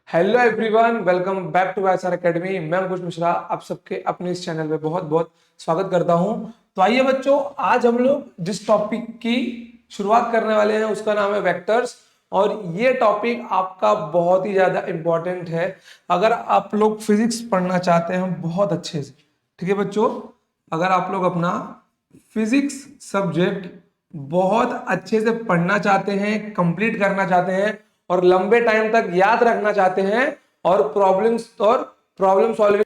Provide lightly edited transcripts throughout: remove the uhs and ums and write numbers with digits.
Hello everyone, welcome back to YSR academy. मैं अंकुश मिश्रा आप सबके अपने इस चैनल में बहुत बहुत स्वागत करता हूं। तो आइए बच्चों, आज हम लोग जिस टॉपिक की शुरुआत करने वाले हैं उसका नाम है वेक्टर्स। और ये टॉपिक आपका बहुत ही ज्यादा इंपॉर्टेंट है अगर आप लोग फिजिक्स पढ़ना चाहते हैं बहुत अच्छे से। ठीक है बच्चों, अगर आप लोग अपना फिजिक्स सब्जेक्ट बहुत अच्छे से पढ़ना चाहते हैं, कंप्लीट करना चाहते हैं और लंबे टाइम तक याद रखना चाहते हैं और प्रॉब्लम सॉल्विंग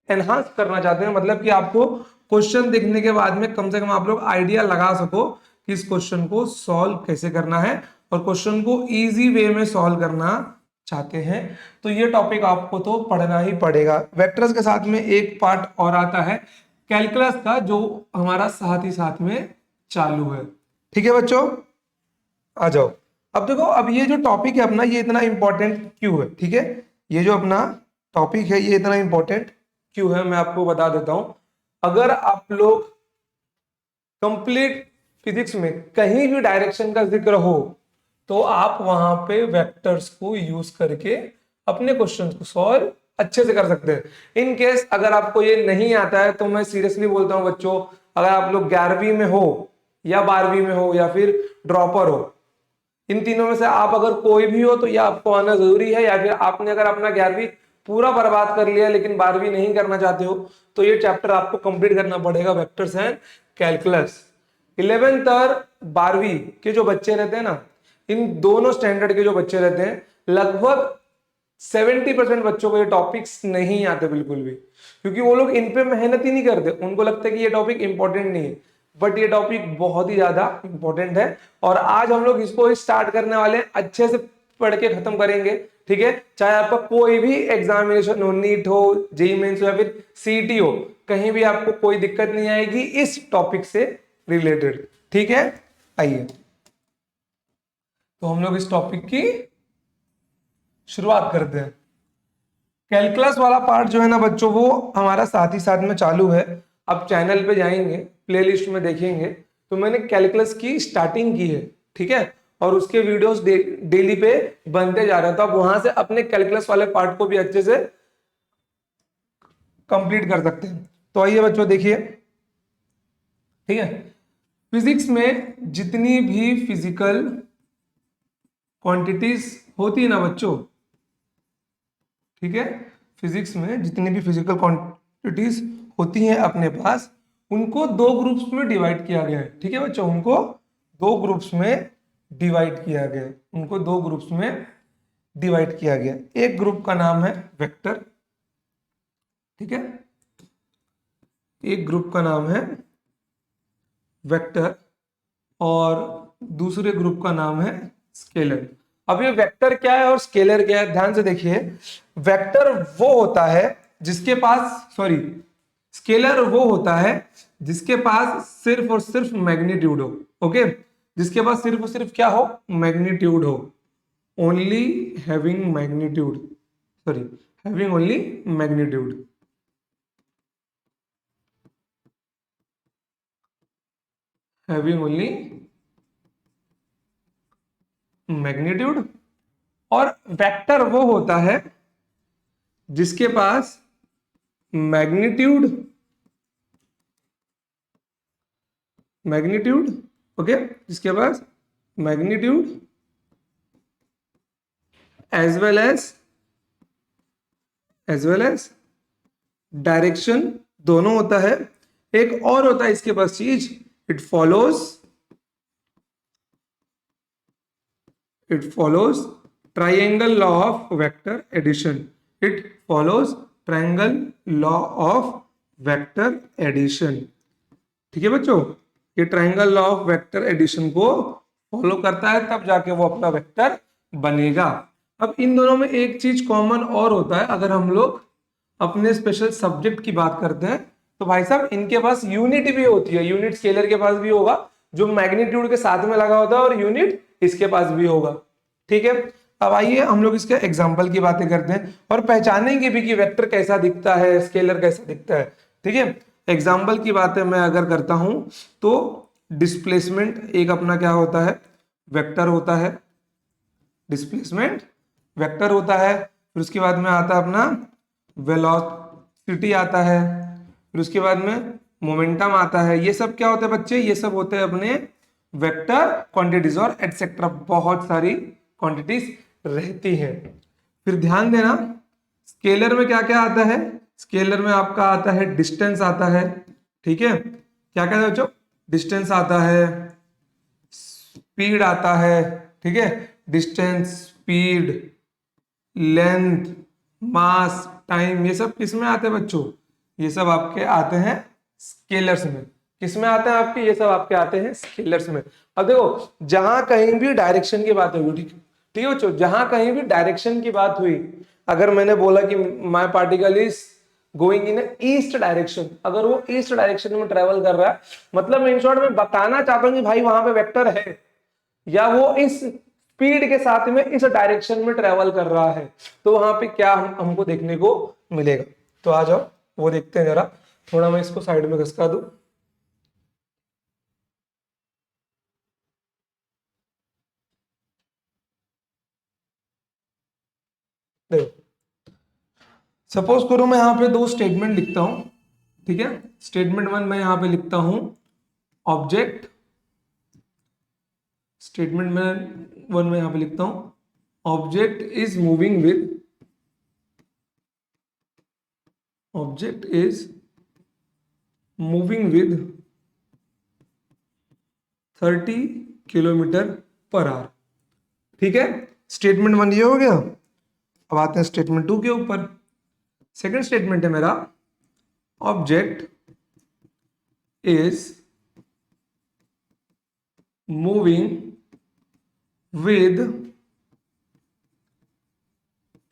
एनहांस करना चाहते हैं, मतलब कि आपको क्वेश्चन देखने के बाद में कम से कम आप लोग आइडिया लगा सको कि इस क्वेश्चन को सॉल्व कैसे करना है और क्वेश्चन को इजी वे में सॉल्व करना चाहते हैं, तो ये टॉपिक आपको तो पढ़ना ही पड़ेगा। वेक्टर्स के साथ में एक पार्ट और आता है कैलकुलस का, जो हमारा साथ ही साथ में चालू है। ठीक है बच्चों, आ जाओ। अब देखो, अब ये जो टॉपिक है अपना, ये इतना इंपॉर्टेंट क्यों है? ठीक है, ये जो अपना टॉपिक है ये इतना इंपॉर्टेंट क्यों है, मैं आपको बता देता हूं। अगर आप लोग कंप्लीट फिजिक्स में कहीं भी डायरेक्शन का जिक्र हो तो आप वहां पे वेक्टर्स को यूज करके अपने क्वेश्चंस को सॉल्व अच्छे से कर सकते हैं। इन केस अगर आपको ये नहीं आता है तो मैं सीरियसली बोलता हूं बच्चों, अगर आप लोग 11वीं में हो या 12वीं में हो या फिर ड्रॉपर हो, इन तीनों में से आप अगर कोई भी हो तो ये आपको आना जरूरी है। या फिर आपने अगर अपना 11वीं पूरा बर्बाद कर लिया लेकिन 12वीं नहीं करना चाहते हो तो ये चैप्टर आपको कंप्लीट करना पड़ेगा, वेक्टर्स एंड कैलकुलस। 11th और 12वीं के जो बच्चे रहते हैं ना, इन दोनों स्टैंडर्ड के जो बच्चे रहते हैं, लगभग 70% बच्चों को ये टॉपिक्स नहीं आते बिल्कुल भी, क्योंकि वो लोग इन पे मेहनत ही नहीं करते। उनको लगता है कि ये टॉपिक इंपॉर्टेंट नहीं है, बट ये टॉपिक बहुत ही ज्यादा इंपॉर्टेंट है। और आज हम लोग इसको स्टार्ट करने वाले हैं, अच्छे से पढ़ के खत्म करेंगे। ठीक है, चाहे आपका कोई भी एग्जामिनेशन हो, नीट हो, जेईई मेंस हो या फिर सीईटी हो, कहीं भी आपको कोई दिक्कत नहीं आएगी इस टॉपिक से रिलेटेड। ठीक है, आइए तो हम लोग इस टॉपिक की शुरुआत करते हैं। कैलकुलस वाला पार्ट जो है ना बच्चों, वो हमारा साथ ही साथ में चालू है। आप चैनल पे जाएंगे, प्लेलिस्ट में देखेंगे तो मैंने कैलकुलस की स्टार्टिंग की है। ठीक है, और उसके वीडियोस डेली पे बनते जा रहे हैं, तो आप वहां से अपने कैलकुलस वाले पार्ट को भी अच्छे से कंप्लीट कर सकते हैं। तो आइए बच्चों देखिए, ठीक है, फिजिक्स में जितनी भी फिजिकल क्वांटिटीज होती है ना बच्चों, ठीक है, फिजिक्स में जितनी भी फिजिकल क्वांटिटीज होती हैं अपने पास, उनको दो ग्रुप्स में डिवाइड किया गया है। ठीक है बच्चों, उनको दो ग्रुप्स में डिवाइड किया गया है, उनको दो ग्रुप्स में डिवाइड किया गया। एक ग्रुप का नाम है वेक्टर, ठीक है, एक ग्रुप का नाम है वेक्टर और दूसरे ग्रुप का नाम है स्केलर। अब ये वेक्टर क्या है और स्केलर क्या है, ध्यान से देखिए। वेक्टर वो होता है जिसके पास, सॉरी, स्केलर वो होता है जिसके पास सिर्फ और सिर्फ मैग्नीट्यूड हो। ओके, जिसके पास सिर्फ और सिर्फ क्या हो, मैग्नीट्यूड हो, only having magnitude, sorry, having only magnitude. Having only magnitude. और वेक्टर वो होता है जिसके पास मैग्नीट्यूड, मैग्नीट्यूड, ओके, जिसके पास magnitude as well as direction दोनों होता है। एक और होता है इसके पास चीज, it follows triangle law of vector addition. It follows triangle law of vector addition. ठीक है बच्चों, ये triangle law of vector addition को फॉलो करता है, तब जाके वो अपना वेक्टर बनेगा। अब इन दोनों में एक चीज कॉमन और होता है, अगर हम लोग अपने स्पेशल सब्जेक्ट की बात करते हैं तो भाई साहब इनके पास यूनिट भी होती है। यूनिट स्केलर के पास भी होगा जो मैग्नीट्यूड के साथ में लगा होता है, और यूनिट इसके पास भी होगा। ठीक है, अब आइए हम लोग इसके एग्जाम्पल की बातें करते हैं और पहचानेंगे भी कि वेक्टर कैसा दिखता है, स्केलर कैसा दिखता है। ठीक है, एग्जाम्पल की बातें मैं अगर करता हूं तो डिस्प्लेसमेंट एक अपना क्या होता है, वेक्टर होता है। डिस्प्लेसमेंट वेक्टर होता है। फिर उसके बाद में आता है अपना वेलोसिटी आता है, फिर उसके बाद में मोमेंटम आता है। ये सब क्या होते हैं बच्चे, ये सब होते हैं अपने वेक्टर क्वांटिटीज और एटसेट्रा, बहुत सारी क्वांटिटीज रहती है। फिर ध्यान देना स्केलर में क्या क्या आता है, स्केलर में आपका आता है डिस्टेंस आता है, ठीक है, क्या क्या है बच्चों, डिस्टेंस आता है, स्पीड आता है, ठीक है, डिस्टेंस, स्पीड, लेंथ, मास, टाइम, ये सब किस में आते हैं बच्चों, ये सब आपके आते हैं स्केलर्स में। किस में आते हैं आपके, ये सब आपके आते हैं स्केलर्स में। अब देखो जहां कहीं भी डायरेक्शन की बात होगी, ठीक ठीक है बच्चों, जहां कहीं भी डायरेक्शन की बात हुई, अगर मैंने बोला कि my particle is going in east direction, अगर वो ईस्ट डायरेक्शन में ट्रेवल कर रहा है, मतलब इन शॉर्ट में बताना चाहता हूं कि भाई वहां पे वेक्टर है, या वो इस स्पीड के साथ में इस डायरेक्शन में ट्रेवल कर रहा है, तो वहां पे क्या हमको देखने को मिलेगा। तो आ जाओ वो देखते हैं जरा, थोड़ा मैं इसको साइड में घसका दूं। देखो सपोज करो मैं यहाँ पे दो स्टेटमेंट लिखता हूं, ठीक है, स्टेटमेंट वन मैं यहाँ पे लिखता हूं ऑब्जेक्ट, स्टेटमेंट में वन में यहाँ पे लिखता हूं object is moving with, object is moving with 30 kilometre per hour, ठीक है, स्टेटमेंट वन ये हो गया। अब आते हैं स्टेटमेंट टू के ऊपर। सेकंड स्टेटमेंट है मेरा object is moving with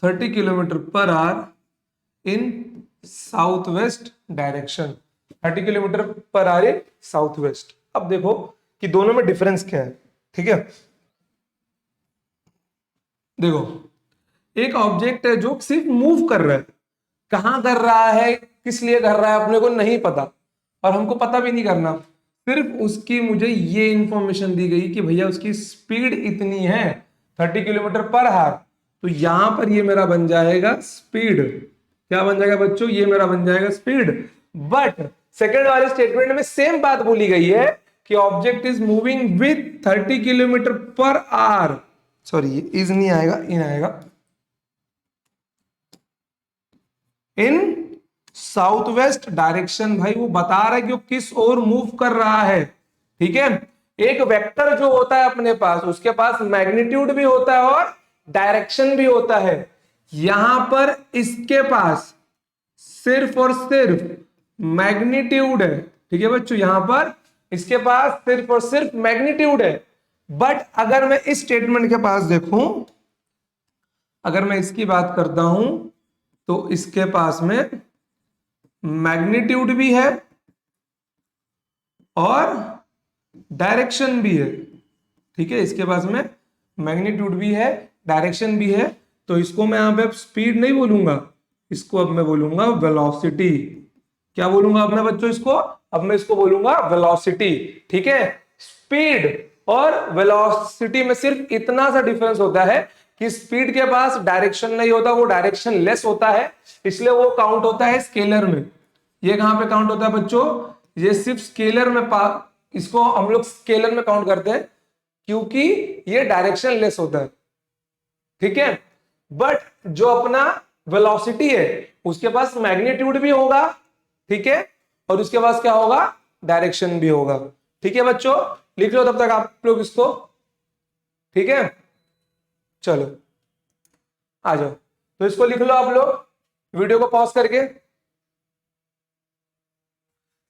30 kilometre per hour in south west direction, 30 kilometre per hour in south west. अब देखो कि दोनों में डिफरेंस क्या है, ठीक है, देखो एक ऑब्जेक्ट है जो सिर्फ मूव कर रहा है, कहां कर रहा है, किस लिए कर रहा है अपने को नहीं पता, और हमको पता भी नहीं करना, सिर्फ उसकी मुझे ये इंफॉर्मेशन दी गई कि भैया उसकी स्पीड इतनी है 30 किलोमीटर पर आवर, तो यहां पर ये मेरा बन जाएगा स्पीड। क्या बन जाएगा बच्चों, ये मेरा बन जाएगा स्पीड। बट सेकेंड वाले स्टेटमेंट में सेम बात बोली गई है कि object is moving with 30 kilometre per hour, sorry ये इज नहीं आएगा, इन आएगा, इन साउथ वेस्ट डायरेक्शन। भाई वो बता रहा है कि वो किस ओर मूव कर रहा है, ठीक है। एक वेक्टर जो होता है अपने पास, उसके पास मैग्नीट्यूड भी होता है और डायरेक्शन भी होता है। यहां पर इसके पास सिर्फ और सिर्फ मैग्नीट्यूड है, ठीक है बच्चों, यहां पर इसके पास सिर्फ और सिर्फ मैग्नीट्यूड है। बट अगर मैं इस स्टेटमेंट के पास देखूं, अगर मैं इसकी बात करता हूं, तो इसके पास में मैग्नीट्यूड भी है और डायरेक्शन भी है, ठीक है, इसके पास में मैग्नीट्यूड भी है, डायरेक्शन भी है। तो इसको मैं यहां पे अब स्पीड नहीं बोलूंगा, इसको अब मैं बोलूंगा वेलोसिटी। क्या बोलूंगा अब मैं बच्चों इसको, अब मैं इसको बोलूंगा वेलोसिटी, ठीक है। स्पीड और वेलोसिटी में सिर्फ इतना सा डिफरेंस होता है कि स्पीड के पास डायरेक्शन नहीं होता, वो डायरेक्शन लेस होता है, इसलिए वो काउंट होता है स्केलर में। ये कहां पे काउंट होता है बच्चों, ये सिर्फ स्केलर में, इसको हम लोग स्केलर में काउंट करते हैं क्योंकि ये डायरेक्शन लेस होता है, ठीक है। बट जो अपना वेलोसिटी है उसके पास मैग्नीट्यूड भी होगा, ठीक है, और उसके पास क्या होगा, डायरेक्शन भी होगा, ठीक है बच्चों। लिख लो तब तक आप लोग इसको, ठीक है, चलो आ जाओ, तो इसको लिख लो आप लोग, वीडियो को पॉज करके।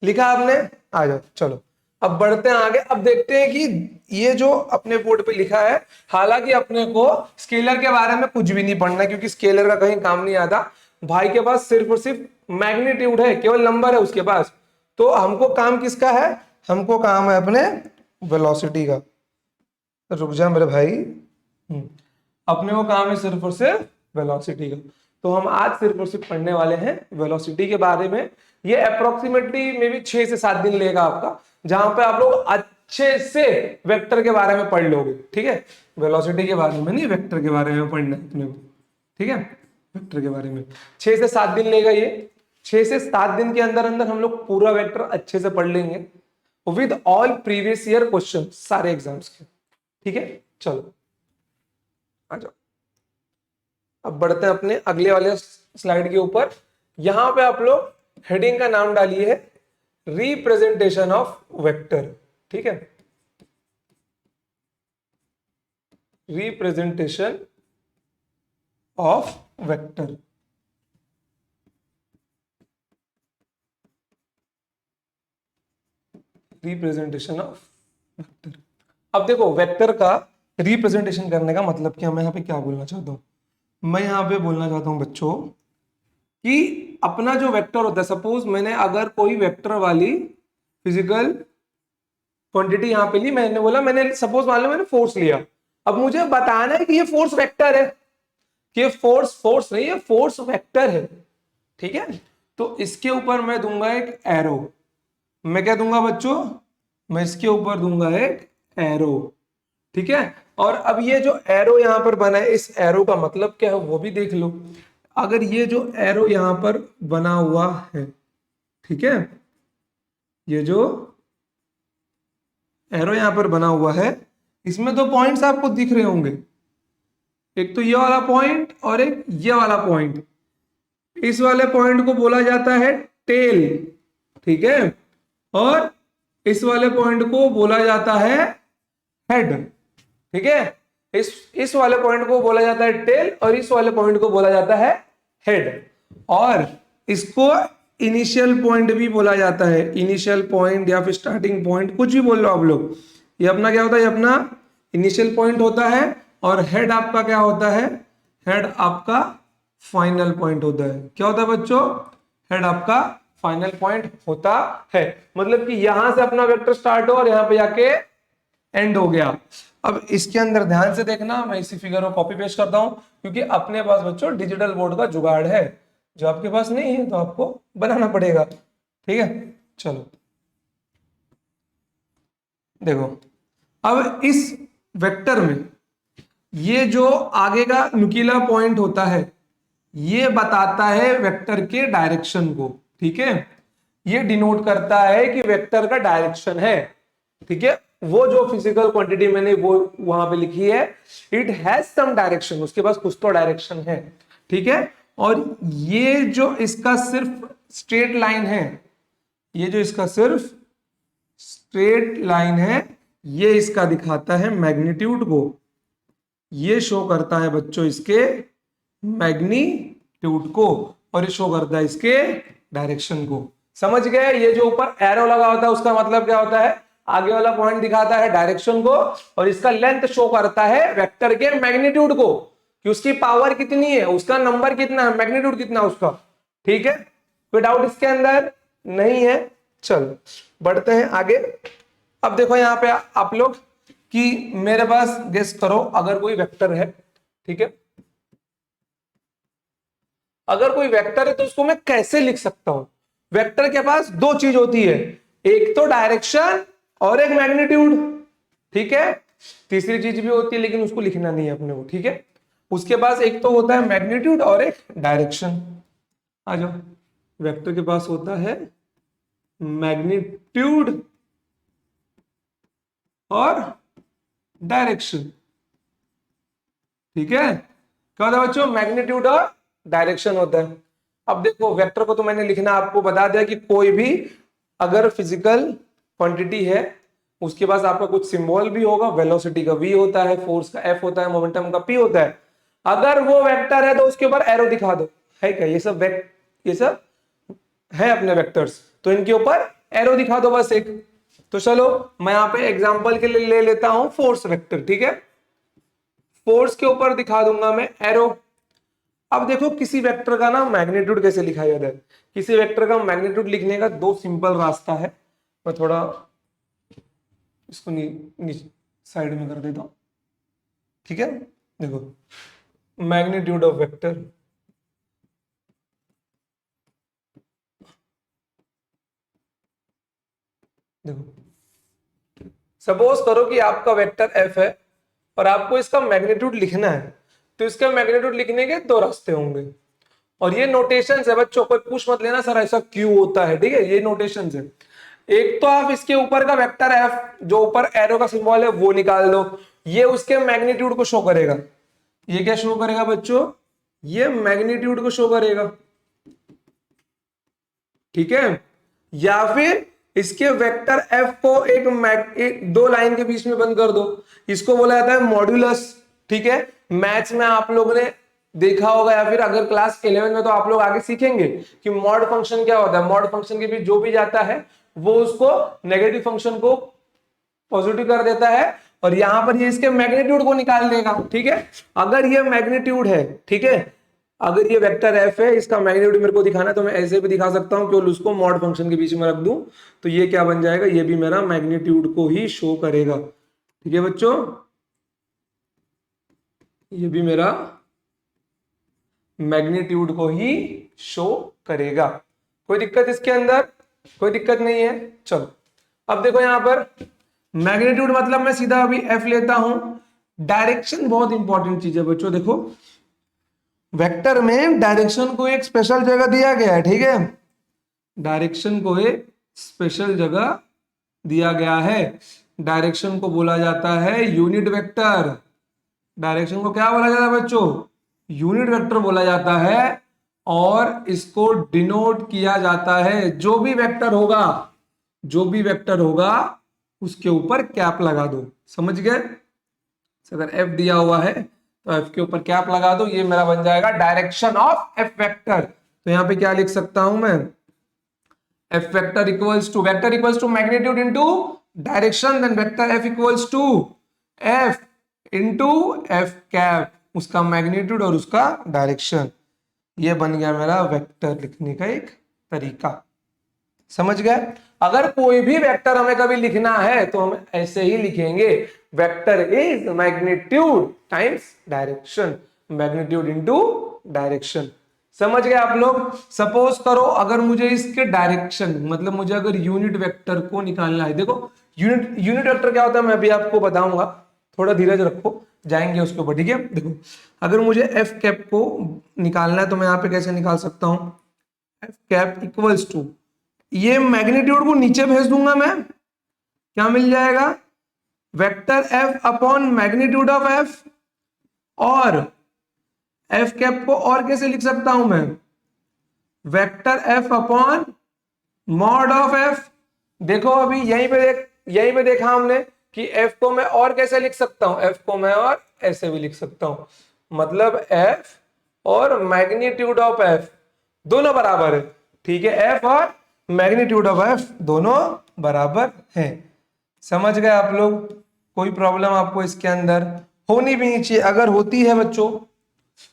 लिखा आपने, आ जाओ चलो अब बढ़ते हैं आगे। अब देखते हैं कि ये जो अपने बोर्ड पे लिखा है, हालांकि अपने को स्केलर के बारे में कुछ भी नहीं पढ़ना क्योंकि स्केलर का कहीं काम नहीं आता। भाई के पास सिर्फ और सिर्फ मैग्नीट्यूड है, केवल नंबर है उसके पास। तो हमको काम किसका है, हमको काम है अपने वेलोसिटी का। रुक जा मेरे भाई, अपने को काम है सिर्फ और सिर्फ वेलोसिटी का। तो हम आज सिर्फ और सिर्फ पढ़ने वाले हैं वेलोसिटी के बारे में। ये अप्रोक्सीमेटली मे बी 6 से 7 दिन लेगा आपका, जहां पे आप लोग अच्छे से वेक्टर के बारे में पढ़ लोगे, ठीक है। वेलोसिटी के बारे में नहीं, वेक्टर के बारे में पढ़ना है अपने को, ठीक है। वेक्टर के बारे में। 6 से 7 दिन लेगा ये। 6 से 7 दिन के अंदर अंदर हम लोग पूरा वेक्टर अच्छे से पढ़ लेंगे with all previous year question सारे एग्जाम्स के। ठीक है, चलो आ जाओ। अब बढ़ते हैं अपने अगले वाले स्लाइड के ऊपर। यहां पे आप लोग हेडिंग का नाम डालिए रिप्रेजेंटेशन ऑफ वेक्टर। ठीक है, representation of vector. Representation of vector. अब देखो वेक्टर का रिप्रेजेंटेशन करने का मतलब क्या, मैं यहाँ पे क्या बोलना चाहता हूँ, मैं यहाँ पे बोलना चाहता हूँ बच्चों कि अपना जो वेक्टर होता है, सपोज मैंने अगर कोई वेक्टर वाली फिजिकल क्वांटिटी यहाँ पे ली, मैंने बोला, मैंने सपोज मान लो मैंने फोर्स लिया, अब मुझे बताना है कि ये फोर्स वेक्टर है कि ये फोर्स नहीं है, फोर्स वेक्टर है। ठीक है, तो इसके ऊपर मैं दूंगा एक एरो। मैं क्या दूंगा बच्चों, मैं इसके ऊपर दूंगा एक एरो। ठीक है, और अब ये जो एरो यहां पर बना है, इस एरो का मतलब क्या है वो भी देख लो। अगर ये जो एरो यहां पर बना हुआ है, ठीक है, ये जो एरो यहां पर बना हुआ है, इसमें दो पॉइंट्स आपको दिख रहे होंगे, एक तो ये वाला पॉइंट और एक ये वाला पॉइंट। इस वाले पॉइंट को बोला जाता है टेल, ठीक है, और इस वाले पॉइंट को बोला जाता है हेड। ठीक है, इस वाले पॉइंट को बोला जाता है टेल और इस वाले पॉइंट को बोला जाता है हेड। और इसको इनिशियल पॉइंट भी बोला जाता है, इनिशियल पॉइंट या फिर स्टार्टिंग पॉइंट, कुछ भी बोल लो आप लोग। ये अपना क्या होता है, ये अपना इनिशियल पॉइंट होता है, और हेड आपका क्या होता है, हेड आपका फाइनल पॉइंट होता है। क्या होता है बच्चों, हेड आपका फाइनल पॉइंट होता है। मतलब कि यहां से अपना वेक्टर स्टार्ट हो और यहां पे जाके एंड हो गया। अब इसके अंदर ध्यान से देखना, मैं इसी फिगर को कॉपी पेस्ट करता हूं क्योंकि अपने पास बच्चों डिजिटल बोर्ड का जुगाड़ है, जो आपके पास नहीं है तो आपको बनाना पड़ेगा। ठीक है, चलो देखो, अब इस वेक्टर में ये जो आगे का नुकीला पॉइंट होता है, ये बताता है वेक्टर के डायरेक्शन को। ठीक है, ये डिनोट करता है कि वेक्टर का डायरेक्शन है। ठीक है, वो जो फिजिकल क्वांटिटी मैंने वो वहां पे लिखी है, इट हैज सम डायरेक्शन, उसके पास कुछ तो डायरेक्शन है। ठीक है, और ये जो इसका सिर्फ स्ट्रेट लाइन है, ये जो इसका सिर्फ स्ट्रेट लाइन है, ये इसका दिखाता है मैग्नीट्यूड को, ये शो करता है बच्चों इसके मैग्नीट्यूड को, और ये शो करता है इसके डायरेक्शन को। समझ गए, ये जो ऊपर एरो लगा होता है उसका मतलब क्या होता है, आगे वाला पॉइंट दिखाता है डायरेक्शन को, और इसका लेंथ शो करता है वेक्टर के मैग्नीट्यूड को, कि उसकी पावर कितनी है, उसका नंबर कितना है, मैग्नीट्यूड कितना है उसका। ठीक है, कोई डाउट इसके अंदर नहीं है। चलो बढ़ते हैं आगे। अब देखो यहां पे आप लोग कि मेरे पास गेस करो, अगर कोई वेक्टर है, ठीक है, अगर कोई वेक्टर है तो उसको मैं कैसे लिख सकता हूं। वेक्टर के पास दो चीज होती है, एक तो डायरेक्शन और एक मैग्नीट्यूड। ठीक है, तीसरी चीज भी होती है लेकिन उसको लिखना नहीं है अपने को। ठीक है, उसके पास एक तो होता है मैग्नीट्यूड और एक डायरेक्शन। आ जाओ, वेक्टर के पास होता है मैग्नीट्यूड और डायरेक्शन। ठीक है, क्या होता है बच्चों, मैग्नीट्यूड और डायरेक्शन होता है। अब देखो वेक्टर को तो मैंने लिखना आपको बता दिया कि कोई भी अगर फिजिकल क्वांटिटी है उसके पास आपका कुछ सिंबल भी होगा, वेलोसिटी का v होता है, फोर्स का f होता है, मोमेंटम का p होता है। अगर वो वेक्टर है तो उसके ऊपर एरो दिखा दो, है क्या, ये सब है अपने वेक्टर्स, तो इनके ऊपर एरो दिखा दो बस एक। तो चलो मैं यहाँ पे एग्जांपल के लिए ले लेता हूं फोर्स वेक्टर। ठीक है, फोर्स के ऊपर दिखा दूंगा मैं एरो। अब देखो किसी वेक्टर का ना मैग्नीट्यूड कैसे लिखा जाता है, किसी वेक्टर का मैग्नीट्यूड लिखने का दो सिंपल रास्ता है। मैं थोड़ा इसको साइड में कर देता हूं। ठीक है, देखो मैग्नीट्यूड ऑफ वेक्टर, देखो सपोज करो कि आपका वेक्टर एफ है और आपको इसका मैग्नीट्यूड लिखना है, तो इसका मैग्नीट्यूड लिखने के दो रास्ते होंगे। और ये नोटेशंस है बच्चों, कोई पूछ मत लेना सर ऐसा क्यों होता है, ठीक है, ये नोटेशंस है। एक तो आप इसके ऊपर का वेक्टर एफ जो ऊपर एरो का सिंबल है वो निकाल दो, ये उसके मैग्नीट्यूड को शो करेगा। ये क्या शो करेगा बच्चों, ये मैग्नीट्यूड को शो करेगा, ठीक है। या फिर इसके वेक्टर एफ को एक दो लाइन के बीच में बंद कर दो, इसको बोला जाता है मॉड्यूलस, ठीक है। मैथ्स में आप लोगों ने देखा होगा, या फिर अगर क्लास 11 में तो आप लोग आगे सीखेंगे कि मॉड फंक्शन क्या होता है। मॉड फंक्शन के बीच जो भी जाता है वो उसको नेगेटिव फंक्शन को पॉजिटिव कर देता है, और यहां पर ये इसके मैग्नीट्यूड को निकाल देगा, ठीक है। अगर ये मैग्नीट्यूड है, ठीक है, अगर ये वेक्टर एफ है, इसका मैग्नीट्यूड मेरे को दिखाना है तो मैं ऐसे भी दिखा सकता हूं, केवल उसको मॉड फंक्शन के बीच में रख दूं तो ये क्या बन जाएगा, ये भी मेरा मैग्नीट्यूड को ही शो करेगा, ठीक है बच्चों, ये भी मेरा मैग्नीट्यूड को ही शो करेगा। कोई दिक्कत इसके अंदर, कोई दिक्कत नहीं है। चलो अब देखो यहां पर मैग्नीट्यूड मतलब मैं सीधा अभी एफ लेता हूं। डायरेक्शन बहुत इंपॉर्टेंट चीज है बच्चों, देखो वेक्टर में डायरेक्शन को एक स्पेशल जगह दिया गया है, ठीक है, डायरेक्शन को एक स्पेशल जगह दिया गया है। डायरेक्शन को बोला जाता है यूनिट वेक्टर। डायरेक्शन को क्या बोला जाता है बच्चों, यूनिट वेक्टर बोला जाता है, और इसको डिनोट किया जाता है, जो भी वेक्टर होगा, जो भी वेक्टर होगा उसके ऊपर कैप लगा दो, समझ गए। अगर एफ दिया हुआ है तो एफ के ऊपर कैप लगा दो, ये मेरा बन जाएगा डायरेक्शन ऑफ एफ वेक्टर। तो यहां पे क्या लिख सकता हूं मैं, F vector equals to magnitude into direction, then vector F equals to F into F cap, उसका मैग्नीट्यूड और उसका डायरेक्शन। ये बन गया मेरा वेक्टर लिखने का एक तरीका, समझ गए। अगर कोई भी वेक्टर हमें कभी लिखना है तो हम ऐसे ही लिखेंगे, vector is magnitude times direction, magnitude into direction, समझ गए आप लोग। सपोज करो अगर मुझे इसके डायरेक्शन मतलब मुझे अगर यूनिट वेक्टर को निकालना है, देखो यूनिट वेक्टर क्या होता है मैं अभी आपको बताऊंगा, थोड़ा धीरज रखो, जाएंगे उसके ऊपर, ठीक है। देखो अगर मुझे एफ कैप को निकालना है तो मैं यहां पे कैसे निकाल सकता हूं, एफ कैप इक्वल्स टू, ये मैग्नीट्यूड को नीचे भेज दूंगा मैं, क्या मिल जाएगा, vector F upon magnitude of F, और एफ कैप को और कैसे लिख सकता हूं मैं, vector F upon mod of F. देखो अभी यहीं पे देखा हमने कि एफ को मैं और कैसे लिख सकता हूं, एफ को मैं और ऐसे भी लिख सकता हूं, मतलब एफ और मैग्नीट्यूड ऑफ एफ दोनों बराबर है, ठीक है, एफ और मैग्नीट्यूड ऑफ एफ दोनों बराबर है, समझ गए आप लोग। कोई प्रॉब्लम आपको इसके अंदर होनी भी नहीं चाहिए, अगर होती है बच्चों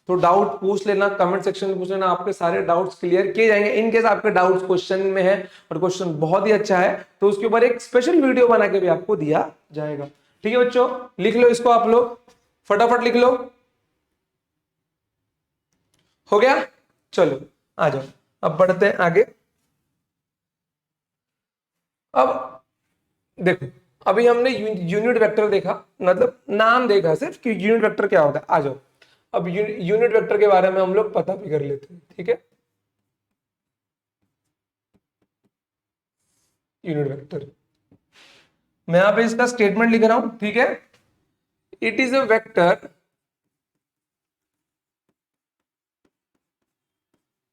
तो डाउट पूछ लेना, कमेंट सेक्शन में पूछ लेना, आपके सारे डाउट्स क्लियर किए जाएंगे। इनकेस आपके डाउट्स क्वेश्चन में है और क्वेश्चन बहुत ही अच्छा है तो उसके ऊपर एक स्पेशल वीडियो बना के भी आपको दिया जाएगा, ठीक है बच्चों। लिख लो इसको आप लोग, फटाफट लिख लो, हो गया। चलो आ जाओ, अब बढ़ते हैं आगे। अब देखो अभी हमने यूनिट वेक्टर देखा, मतलब नाम देखा सिर्फ कि यूनिट वेक्टर क्या होता है। आ जाओ अब यूनिट वेक्टर के बारे में हम लोग पता भी कर लेते हैं, ठीक है। यूनिट वेक्टर मैं यहां पे इसका स्टेटमेंट लिख रहा हूं, ठीक है। It is a vector,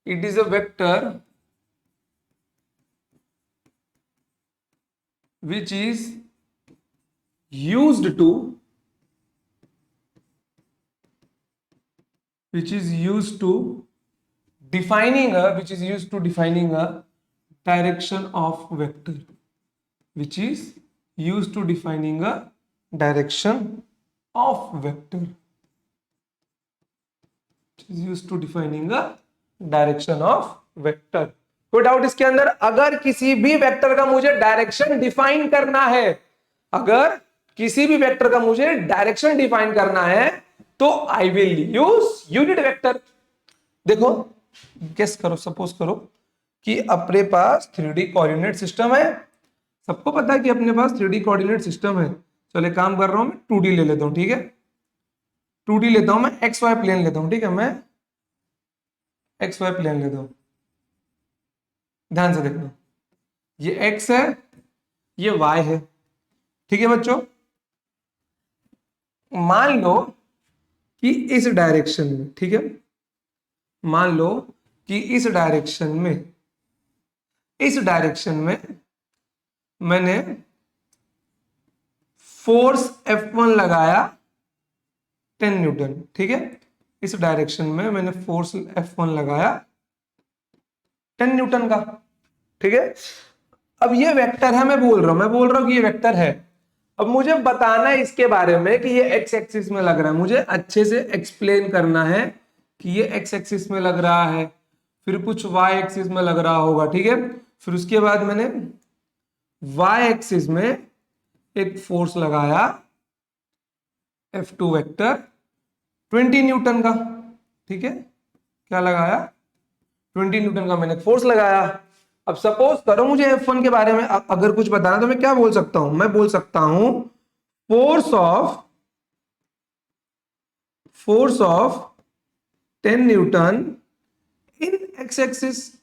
it is a vector which is used to defining a direction of vector, which is used to defining a direction of vector, which is used to defining a direction of vector। कोई doubt इसके अंदर, अगर किसी भी vector का मुझे direction define करना है, अगर किसी भी वेक्टर का मुझे डायरेक्शन डिफाइन करना है तो I will use unit vector. देखो गेस करो, सपोज करो कि अपने पास 3D कोऑर्डिनेट सिस्टम है, सबको पता है कि अपने पास 3D कोऑर्डिनेट सिस्टम है। चलो काम कर रहा हूं मैं 2D ले लेता हूं, ठीक है, 2D लेता हूं मैं, XY प्लेन लेता हूं, ठीक है, मैं एक्स वाई प्लेन ले दो, ध्यान से देखना, ये एक्स है, ये वाई है, ठीक है बच्चों। मान लो कि इस डायरेक्शन में, ठीक है, मान लो कि इस डायरेक्शन में मैंने फोर्स F1 लगाया 10 न्यूटन, ठीक है, इस डायरेक्शन में मैंने फोर्स F1 लगाया 10 न्यूटन का, ठीक है। अब ये वेक्टर है, मैं बोल रहा हूं कि ये वेक्टर है। अब मुझे बताना है इसके बारे में कि ये एक्स एक्सिस में लग रहा है, मुझे अच्छे से एक्सप्लेन करना है कि ये एक्स एक्सिस में लग रहा है, फिर कुछ वाई एक्सिस में लग रहा होगा, ठीक है। फिर उसके बाद मैंने वाई एक्सिस में एक फोर्स लगाया F2 वेक्टर 20 न्यूटन का, ठीक है, क्या लगाया, 20 न्यूटन का मैंने फोर्स लगाया। अब सपोज करो मुझे F1 के बारे में अगर कुछ बताना, तो मैं क्या बोल सकता हूं, मैं बोल सकता हूं force of 10 Newton in x axis,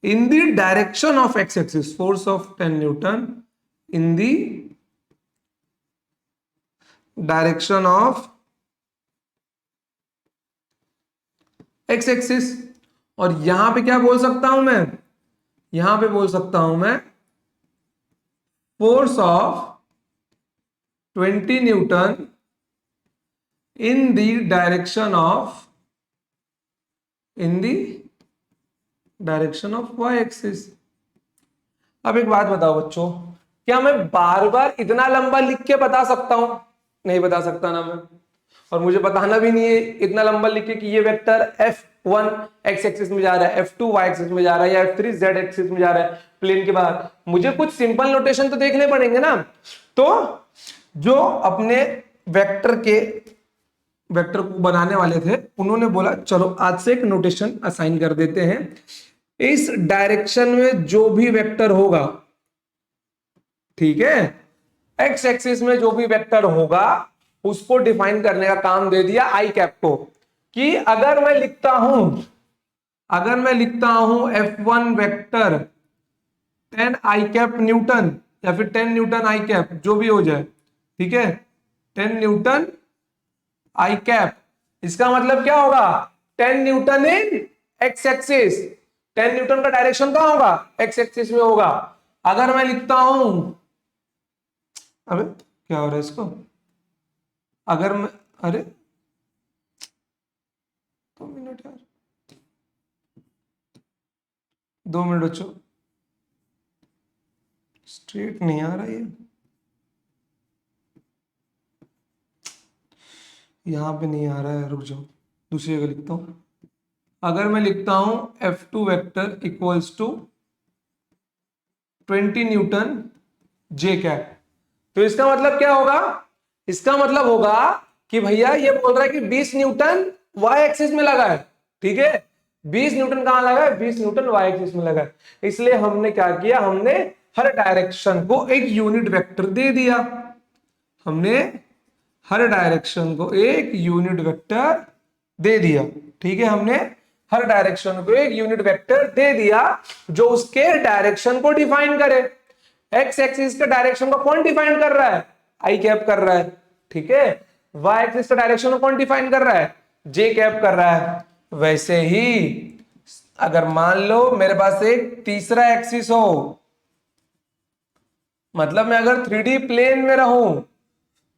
in the direction of x axis, force of 10 newton in the direction of x axis। और यहां पे क्या बोल सकता हूं मैं, यहां पे बोल सकता हूं मैं force of 20 Newton in the direction of y axis. अब एक बात बताओ बच्चों, क्या मैं बार बार इतना लंबा लिख के बता सकता हूं, नहीं बता सकता ना मैं, और मुझे बताना भी नहीं है इतना लंबा लिख के कि ये वेक्टर F1 x एक्सिस में जा रहा है, F2 y एक्सिस में जा रहा है, या F3 z एक्सिस में जा रहा है प्लेन के बाहर। मुझे कुछ सिंपल नोटेशन तो देखने पड़ेंगे ना। तो जो अपने वेक्टर को बनाने वाले थे, उन्होंने बोला चलो आज से एक नोटेशन असाइन कर देते हैं, इस डायरेक्शन में जो भी वेक्टर होगा, ठीक है, एक्स एक्सिस में जो भी वेक्टर होगा उसको डिफाइन करने का काम दे दिया आई कैप को, कि अगर मैं लिखता हूं F1 वेक्टर 10 आई कैप न्यूटन, या फिर 10 न्यूटन आई कैप, जो भी हो जाए, ठीक है, 10 न्यूटन आई कैप, इसका मतलब क्या होगा, 10 न्यूटन इन एक्स एक्सिस, 10 न्यूटन का डायरेक्शन कहां होगा, एक्स एक्सिस में होगा। अगर मैं लिखता हूं, अबे क्या हो रहा है इसको, अगर मैं, अरे 2 मिनट यार, 2 मिनट बच्चों, स्ट्रेट नहीं आ रहा ये, यहां पे नहीं आ रहा है, रुक जाओ, दूसरी जगह लिखता हूं। अगर मैं लिखता हूं F2 vector equals to 20 newton J cap, तो इसका मतलब क्या होगा, इसका मतलब होगा कि भैया ये बोल रहा है कि 20 न्यूटन वाई एक्सिस में लगा है, ठीक है, 20 न्यूटन कहां लगा है, 20 न्यूटन वाई एक्सिस में लगा है। इसलिए हमने क्या किया, हमने हर डायरेक्शन को एक यूनिट वेक्टर दे दिया, हमने हर डायरेक्शन को एक यूनिट वेक्टर दे दिया, ठीक है, हमने हर डायरेक्शन को एक यूनिट वेक्टर दे दिया जो उसके डायरेक्शन को डिफाइन करे। एक्स एक्सिस के डायरेक्शन को कौन डिफाइन कर रहा है, आई कैप कर रहा है, ठीक है, वाई एक्सिस का डायरेक्शन को कौन डिफाइन कर रहा है, जे कैप कर रहा है। वैसे ही अगर मान लो मेरे पास एक तीसरा एक्सिस हो, मतलब मैं अगर 3D प्लेन में रहूं,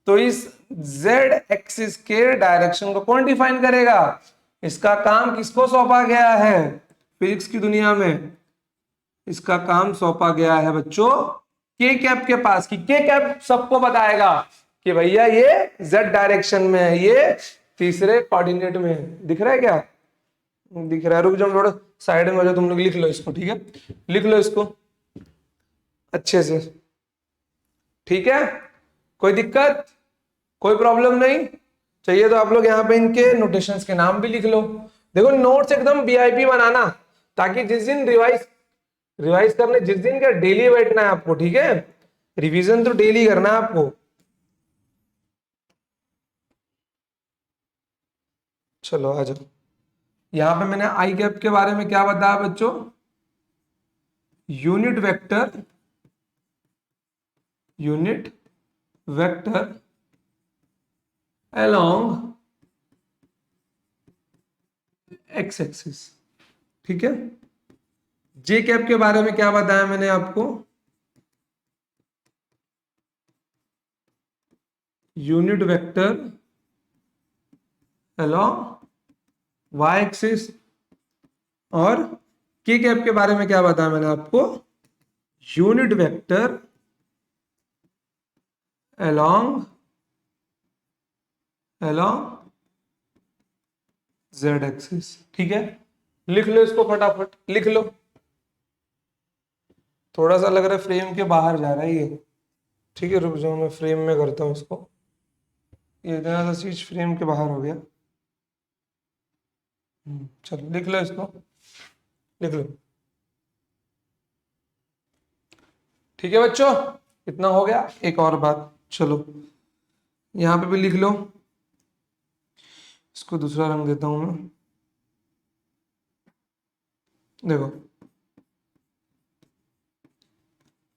तो इस z एक्सिस के डायरेक्शन को कौन डिफाइन करेगा, इसका काम किसको सौंपा गया है, फिजिक्स की दुनिया में इसका काम सौंपा गया है बच्चों के कैप के पास, कि के कैप सबको बताएगा कि भैया ये z डायरेक्शन में है, ये तीसरे कोऑर्डिनेट में है। दिख रहा है क्या, दिख रहा है, रुक जाओ थोड़ा साइड में हो जाओ, तुम लोग लिख लो इसको, ठीक है, लिख लो इसको अच्छे से, ठीक है, कोई दिक्कत, कोई प्रॉब्लम नहीं चाहिए तो आप लोग यहाँ पे इनके नोटेशंस के नाम भी लिख लो। देखो नोट्स एकदम वीआईपी बनाना, ताकि जिस दिन रिवाइज करने, जिस दिन क्या डेली बैठना है आपको, ठीक है, रिवीजन तो डेली करना है आपको। चलो आ जाओ, यहां पे मैंने आई कैप के बारे में क्या बताया बच्चों, unit vector, unit vector along x axis. ठीक है, जे कैप के बारे में क्या बताया मैंने आपको, unit vector along Y axis. और के कैप के बारे में क्या बताया मैंने आपको, unit vector along along Z axis. ठीक है, लिख लो इसको फटाफट, लिख लो। थोड़ा सा लग रहा है फ्रेम के बाहर जा रहा है ये, ठीक है, रुक जाओ मैं फ्रेम में करता हूँ इसको। ये इतना सा चीज फ्रेम के बाहर हो गया। चलो लिख लो इसको, लिख लो। ठीक है बच्चों, इतना हो गया। एक और बात, चलो यहां पे भी लिख लो, इसको दूसरा रंग देता हूं मैं। देखो,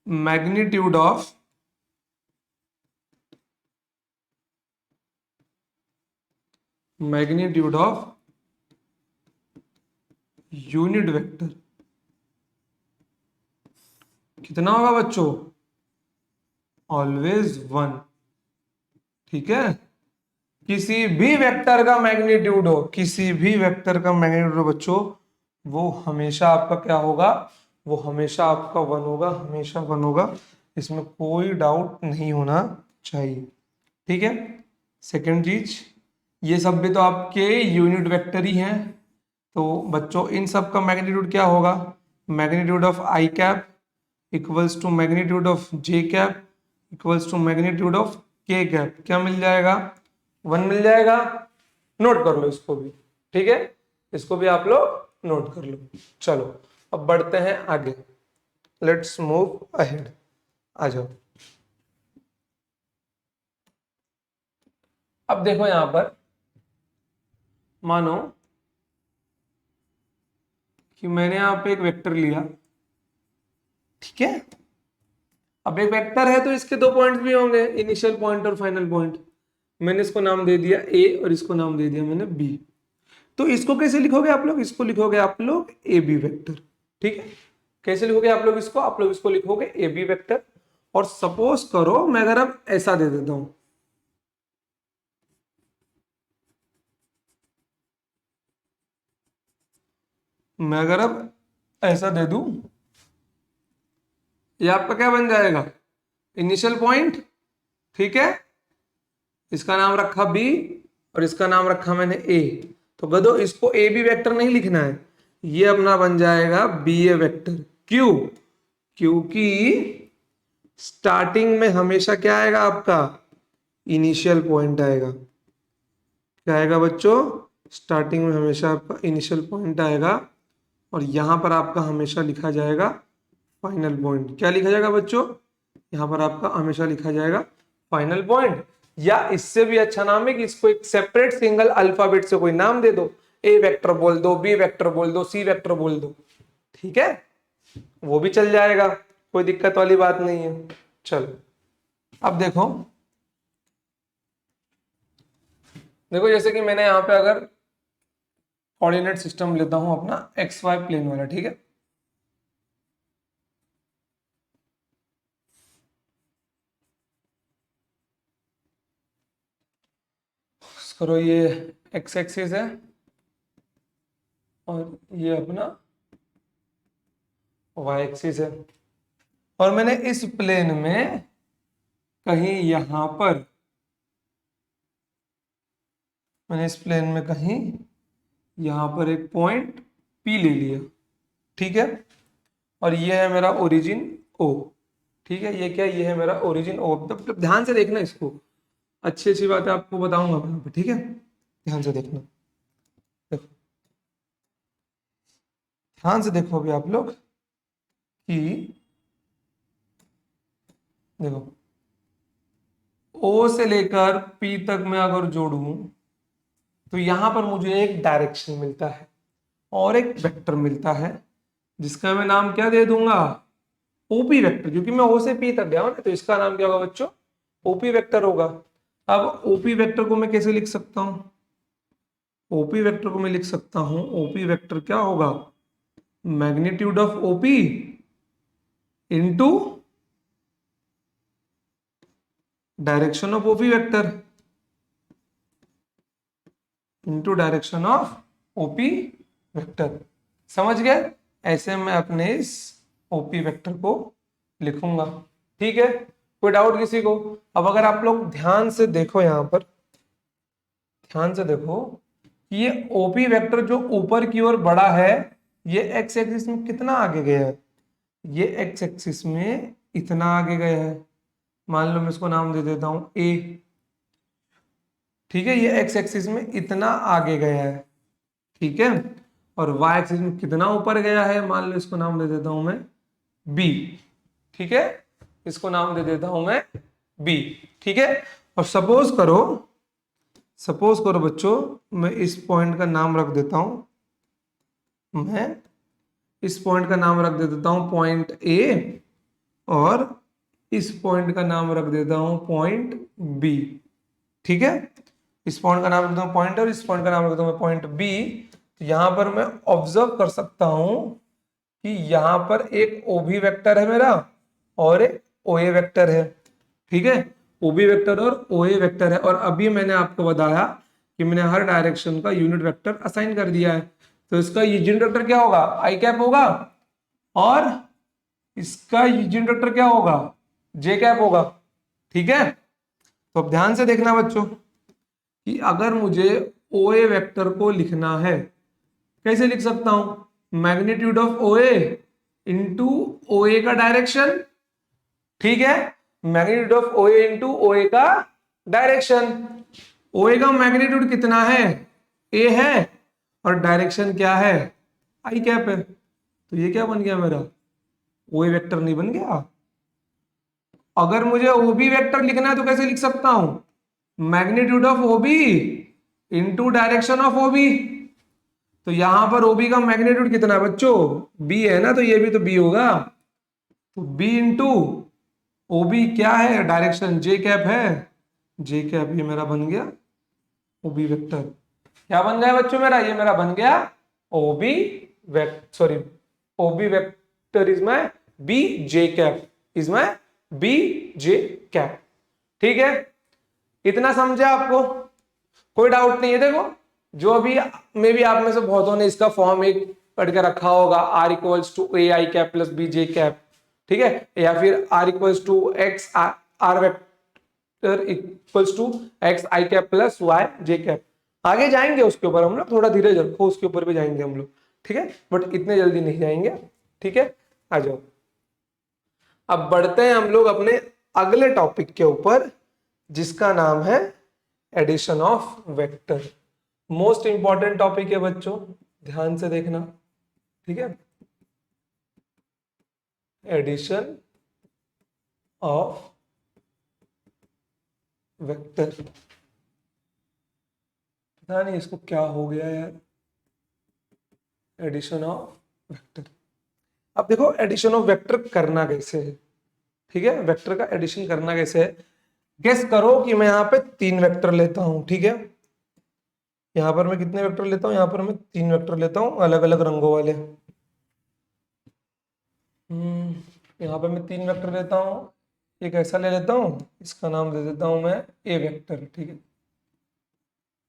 magnitude of magnitude of unit vector कितना होगा बच्चों, ऑलवेज 1। ठीक है, किसी भी वेक्टर का मैग्नीट्यूड हो, किसी भी वेक्टर का मैग्नीट्यूड हो बच्चों, वो हमेशा आपका क्या होगा, वो हमेशा आपका 1 होगा, हमेशा 1 होगा, इसमें कोई डाउट नहीं होना चाहिए। ठीक है, सेकंड चीज, ये सब भी तो आपके यूनिट वेक्टर ही हैं, तो बच्चों इन सब का मैग्नीट्यूड क्या होगा, magnitude of I cap equals to magnitude of J cap equals to magnitude of K cap. क्या मिल जाएगा, 1 मिल जाएगा। नोट कर लो इसको भी, ठीक है, इसको भी आप लोग नोट कर लो। चलो अब बढ़ते हैं आगे, लेट्स मूव अहेड। आ जाओ, अब देखो यहां पर मानो कि मैंने यहां पे एक वेक्टर लिया, ठीक है, अब एक वेक्टर है तो इसके दो पॉइंट्स भी होंगे, इनिशियल पॉइंट और फाइनल पॉइंट। मैंने इसको नाम दे दिया ए और इसको नाम दे दिया मैंने बी। तो इसको कैसे लिखोगे आप लोग, इसको लिखोगे आप लोग ए बी वेक्टर। ठीक है, कैसे लिखोगे आप लोग इसको, आप लोग इसको लिखोगे ए बी वेक्टर। और सपोज करो मैं अगर अब ऐसा दे देता हूं, मैं अगर अब ऐसा दे दूं, ये आपका क्या बन जाएगा, इनिशियल पॉइंट। ठीक है, इसका नाम रखा बी और इसका नाम रखा मैंने ए। तो गदो इसको ए बी वेक्टर नहीं लिखना है, ये अपना बन जाएगा बी ए वेक्टर। क्यों, क्योंकि स्टार्टिंग में हमेशा क्या आएगा आपका, इनिशियल पॉइंट आएगा। क्या आएगा बच्चों, स्टार्टिंग में हमेशा आपका इनिशियल पॉइंट आएगा और यहां पर आपका हमेशा लिखा जाएगा फाइनल पॉइंट। क्या लिखा जाएगा बच्चों, यहां पर आपका हमेशा लिखा जाएगा फाइनल पॉइंट। या इससे भी अच्छा नाम है कि इसको एक सेपरेट सिंगल अल्फाबेट से कोई नाम दे दो, ए वेक्टर बोल दो, बी वेक्टर बोल दो, सी वेक्टर बोल दो। ठीक है, वो भी चल जाएगा, कोई दिक्कत वाली बात नहीं है। चलो अब देखो, देखो जैसे कि मैंने यहां पे अगर कोऑर्डिनेट सिस्टम लेता हूं अपना एक्स वाई प्लेन वाला, ठीक है, करो ये एक्स एक्सिस है और ये अपना वाई एक्सिस है, और मैंने इस प्लेन में कहीं यहां पर, मैंने इस प्लेन में कहीं यहां पर एक पॉइंट पी ले लिया। ठीक है, और ये है मेरा ओरिजिन ओ। ठीक है, ये क्या, ये है मेरा ओरिजिन ओ। मतलब ध्यान से देखना इसको, अच्छी अच्छी बातें आपको बताऊंगा मैं यहाँ पे, ठीक है, ध्यान से देखना। देखो, ध्यान से देखो अभी आप लोग कि देखो, ओ से लेकर पी तक मैं अगर जोड़ूं तो यहां पर मुझे एक डायरेक्शन मिलता है। और एक वेक्टर मिलता है जिसका मैं नाम क्या दे दूंगा, ओपी वेक्टर, क्योंकि मैं ओ से पी तक गया हूं ना, तो इसका नाम क्या होगा बच्चों, ओपी वेक्टर होगा। अब ओपी वेक्टर को मैं कैसे लिख सकता हूं, ओपी वेक्टर को मैं लिख सकता हूं, ओपी वेक्टर क्या होगा, magnitude of OP into direction of OP vector into direction of OP vector. समझ गए? ऐसे मैं अपने इस ओपी वेक्टर को लिखूंगा। ठीक है, कोई डाउट किसी को? अब अगर आप लोग ध्यान से देखो, यहां पर ध्यान से देखो कि ये ओपी वेक्टर जो ऊपर की ओर बढ़ा है, ये एक्स एक्सिस में कितना आगे गया है, ये एक्स एक्सिस में इतना आगे गया है। मान लो मैं इसको नाम दे देता हूं ए। ठीक है, ये एक्स एक्सिस में इतना आगे गया है। ठीक है, और वाई एक्सिस में कितना ऊपर गया है, मान लो इसको नाम दे देता हूं मैं बी। ठीक है, इसको नाम दे देता हूं मैं बी। ठीक है, और सपोज करो बच्चों, मैं इस पॉइंट का नाम रख देता हूं, मैं इस पॉइंट का नाम रख देता हूं पॉइंट ए, और इस पॉइंट का नाम रख देता हूं पॉइंट बी। ठीक है, इस पॉइंट का नाम रखता हूं पॉइंट, और इस पॉइंट का नाम रखता हूं मैं पॉइंट बी। तो यहां पर मैं ऑब्जर्व कर सकता हूं कि यहां पर एक ओबी वेक्टर है मेरा और एक ओए वेक्टर है। ठीक है, ओबी वेक्टर और ओए वेक्टर है, और अभी मैंने आपको बताया कि मैंने हर डायरेक्शन का यूनिट वेक्टर असाइन कर दिया है। तो इसका यूनिट वेक्टर क्या होगा, आई कैप होगा, और इसका यूनिट वेक्टर क्या होगा, जे कैप होगा। ठीक है, तो अब ध्यान से देखना बच्चों कि अगर मुझे ओए वेक्टर को लिखना है, कैसे लिख सकता हूं, मैग्नीट्यूड ऑफ ओए इंटू ओए का डायरेक्शन। ठीक है, मैग्नीट्यूड ऑफ ओए इंटू ओए का डायरेक्शन। ओए का मैग्नीट्यूड कितना है, ए है, और डायरेक्शन क्या है, आई कैप है। तो ये क्या बन गया मेरा, ओए वेक्टर नहीं बन गया? अगर मुझे ओबी वेक्टर लिखना है तो कैसे लिख सकता हूं, magnitude of OB into direction of OB. तो यहां पर ओबी का मैग्नीट्यूड कितना है बच्चों, बी है ना, तो ये भी तो बी होगा। तो बी इंटू ओबी क्या है, डायरेक्शन जे कैप है, जे कैप ये मेरा बन गया ओबी वेक्टर। क्या बन गया बच्चों मेरा, ये मेरा बन गया OB vector, sorry OB vector is my B J cap, is my B J cap. ठीक है, इतना समझे आपको, कोई डाउट नहीं है? देखो, जो अभी मे भी आप में से बहुतों ने इसका फॉर्म एक पढ़ के रखा होगा, R equals to A I cap plus B J cap. ठीक है, या फिर R equals to X R vector equals to X I cap plus Y J cap. आगे जाएंगे उसके ऊपर हम लोग, थोड़ा धीरज रखो, उसके ऊपर भी जाएंगे हम लोग। ठीक है, बट इतने जल्दी नहीं जाएंगे। ठीक है, आ जाओ, अब बढ़ते हैं हम लोग अपने अगले टॉपिक के ऊपर, जिसका नाम है addition of vector. Most important topic है बच्चों, ध्यान से देखना। ठीक है, एडिशन ऑफ वेक्टर। पता नहीं इसको क्या हो गया यार, एडिशन ऑफ वेक्टर। अब देखो एडिशन ऑफ वेक्टर करना कैसे है। ठीक है, वेक्टर का एडिशन करना कैसे है, गेस करो कि मैं यहाँ पे 3 वेक्टर लेता हूं। ठीक है, यहां पर मैं कितने वेक्टर लेता हूं, यहां पर मैं 3 वेक्टर लेता हूं अलग अलग रंगों वाले। यहाँ पे मैं 3 वेक्टर लेता हूँ, एक ऐसा ले लेता हूँ, इसका नाम दे देता हूँ मैं ए वेक्टर। ठीक है,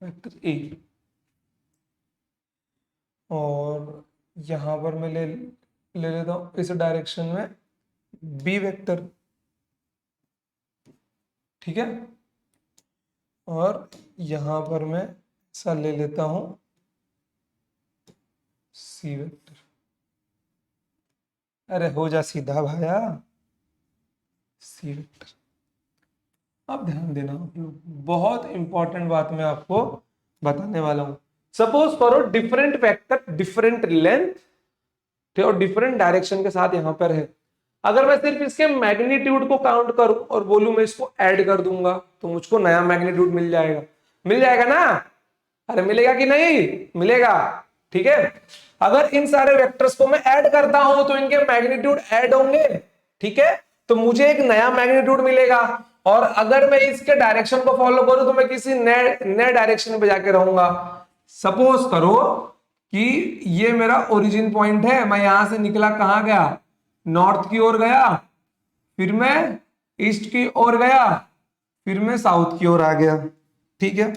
वेक्टर ए। और यहाँ पर मैं ले लेता हूँ इस डायरेक्शन में बी वेक्टर। ठीक है, और यहाँ पर मैं ऐसा ले लेता हूँ सी वेक्टर। अरे हो जा सीधा भाया, सी वेक्टर। अब ध्यान देना आप लोग, बहुत इंपॉर्टेंट बात मैं आपको बताने वाला हूं। सपोज करो डिफरेंट वेक्टर डिफरेंट लेंथ और डिफरेंट डायरेक्शन के साथ यहां पर है। अगर मैं सिर्फ इसके मैग्नीट्यूड को काउंट करूं और बोलूं मैं इसको ऐड कर दूंगा, तो मुझको नया मैग्नीट्यूड मिल जाएगा। मिल जाएगा ना? अरे मिलेगा कि नहीं मिलेगा? ठीक है। अगर इन सारे वेक्टर्स को मैं ऐड करता हूं तो इनके मैग्नीट्यूड ऐड होंगे, ठीक है, तो मुझे एक नया मैग्नीट्यूड मिलेगा। और अगर मैं इसके डायरेक्शन को फॉलो करूं तो मैं किसी नए डायरेक्शन पे जाके रहूंगा। सपोज करो कि ये मेरा ओरिजिन पॉइंट है, मैं यहां से निकला, कहां गया, नॉर्थ की ओर गया, फिर मैं ईस्ट की ओर गया, फिर मैं साउथ की ओर आ गया, ठीक है।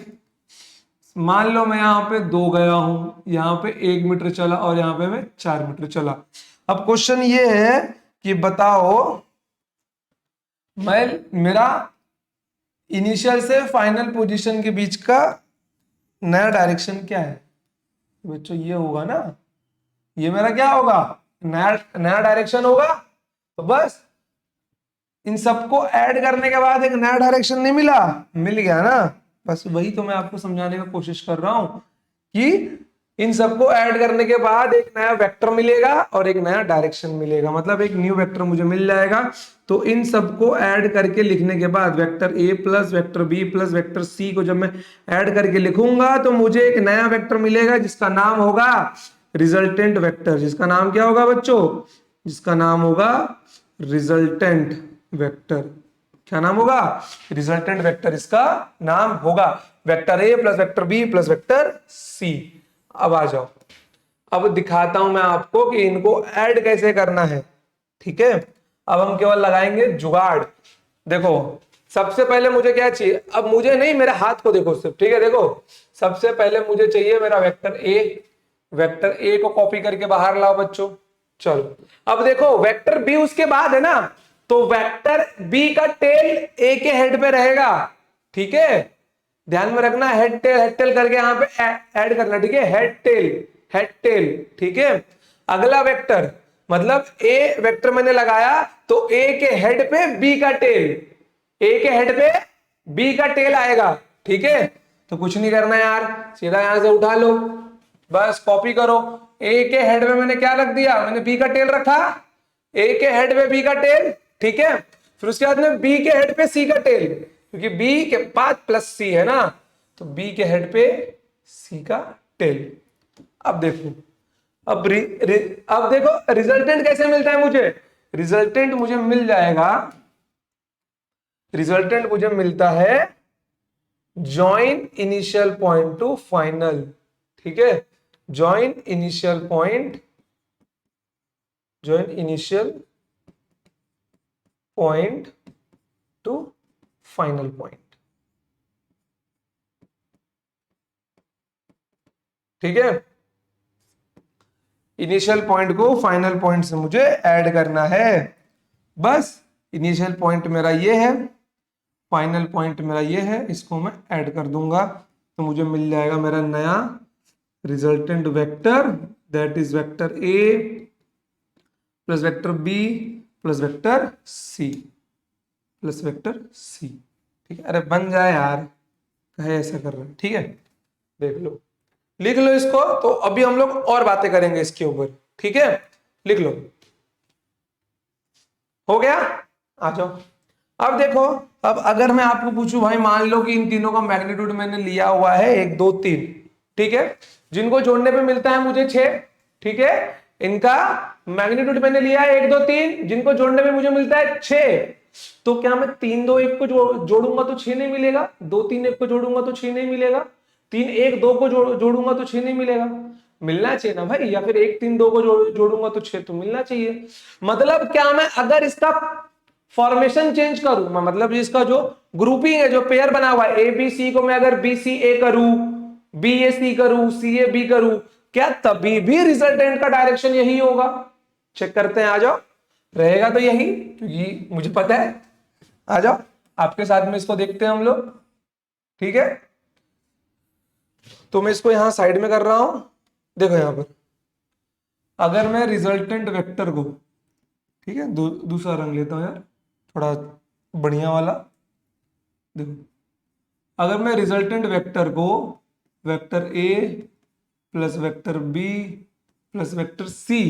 मान लो मैं यहाँ पे 2 गया हूं, यहाँ पे 1 मीटर चला और यहाँ पे मैं 4 मीटर चला। अब क्वेश्चन ये है कि बताओ मैं मेरा इनिशियल से फाइनल पोजीशन के बीच का नया डायरेक्शन क्या है। बच्चों ये होगा ना, ये मेरा क्या होगा, नया नया डायरेक्शन होगा। तो बस इन सबको ऐड करने के बाद एक नया डायरेक्शन नहीं मिला, मिल गया ना। बस वही तो मैं आपको समझाने की कोशिश कर रहा हूं कि इन सबको ऐड करने के बाद एक नया वेक्टर मिलेगा और एक नया डायरेक्शन मिलेगा, मतलब एक न्यू वेक्टर मुझे मिल जाएगा। तो इन सबको ऐड करके लिखने के बाद vector A plus vector B plus vector C को जब मैं ऐड करके लिखूंगा तो मुझे एक नया वेक्टर मिलेगा जिसका नाम होगा रिजल्टेंट वेक्टर। जिसका नाम क्या होगा बच्चों, जिसका नाम होगा रिजल्टेंट वेक्टर। क्या नाम होगा, रिजल्टेंट वेक्टर इसका नाम होगा। Vector A plus vector B plus vector C. अब आ जाओ, अब दिखाता हूं मैं आपको कि इनको ऐड कैसे करना है, ठीक है। अब हम केवल लगाएंगे जुगाड़। देखो सबसे पहले मुझे क्या चाहिए, अब मुझे नहीं, मेरे हाथ को देखो सिर्फ, ठीक है। देखो सबसे पहले मुझे चाहिए मेरा वेक्टर ए। वेक्टर ए को कॉपी करके बाहर लाओ बच्चों। चलो अब देखो वेक्टर बी उसके बाद है ना, तो वेक्टर बी का टेल ए के हेड पे रहेगा, ठीक है। ध्यान में रखना, हेड टेल करके यहां पे ऐड करना, ठीक है, हेड टेल, ठीक है। अगला वेक्टर, मतलब ए वेक्टर मैंने लगाया तो ए के हेड पे बी का टेल, ए के हेड पे बी का टेल आएगा, ठीक है। तो कुछ नहीं करना यार, सीधा यहां से उठा लो, बस कॉपी करो। ए के हेड पे मैंने क्या रख दिया, मैंने बी का टेल रखा, ए के हेड पे बी का टेल, ठीक है। फिर उसके बाद में बी के हेड पे सी का टेल, क्योंकि बी के बाद प्लस सी है ना, तो बी के हेड पे सी का टेल। अब देखो, अब देखो रिजल्टेंट कैसे मिलता है मुझे, रिजल्टेंट मुझे मिल जाएगा, रिजल्टेंट मुझे मिलता है join initial point two final, ठीक है। Join initial point, join initial point two final point, ठीक है। इनिशियल पॉइंट को फाइनल पॉइंट से मुझे ऐड करना है। बस इनिशियल पॉइंट मेरा ये है, फाइनल पॉइंट मेरा ये है, इसको मैं ऐड कर दूंगा तो मुझे मिल जाएगा मेरा नया resultant vector, that is vector A plus vector B plus vector C plus vector C, ठीक है। अरे बन जाए यार, कहे ऐसा कर रहे हैं, ठीक है। देख लो, लिख लो इसको, तो अभी हम लोग और बातें करेंगे इसके ऊपर, ठीक है। लिख लो, हो गया। आ जाओ, अब देखो, अब अगर मैं आपको पूछूं भाई, मान लो कि इन तीनों का मैग्नीट्यूड मैंने लिया हुआ है 1 2 3, ठीक है, जिनको जोड़ने पे मिलता है मुझे 6, ठीक है। इनका मैग्नीट्यूड मैंने लिया है 1 2 3, जिनको जोड़ने पे मुझे मिलता है 6। तो क्या मैं 3 2 1 को जोड़ूंगा तो 6 नहीं मिलेगा, 2 3 1 को जोड़ूंगा तो 6 नहीं मिलेगा, 3 1 2 को जोड़ूंगा तो 6 नहीं मिलेगा, मिलना चाहिए ना भाई। या फिर 1 3 2 को जोड़ूंगा तो 6 तो मिलना चाहिए। मतलब क्या मैं अगर इसका फॉर्मेशन चेंज करूं, मतलब इसका जो ग्रुपिंग है, जो पेयर बना हुआ है ए बी सी को, मैं अगर बी सी ए करूं, बी ए सी करूं, सी ए बी करूं, क्या तभी भी रिजल्टेंट का डायरेक्शन यही होगा। चेक करते हैं, आ जाओ, रहेगा तो यही, क्योंकि मुझे पता है। आ जाओ आपके साथ में इसको देखते हैं हम लोग, ठीक है। तो मैं इसको यहां साइड में कर रहा हूं। देखो यहां पर अगर मैं रिजल्टेंट वेक्टर को, ठीक है, दूसरा रंग लेता हूं यार, थोड़ा बढ़िया वाला। देखो अगर मैं रिजल्टेंट वेक्टर को vector A plus vector B plus vector C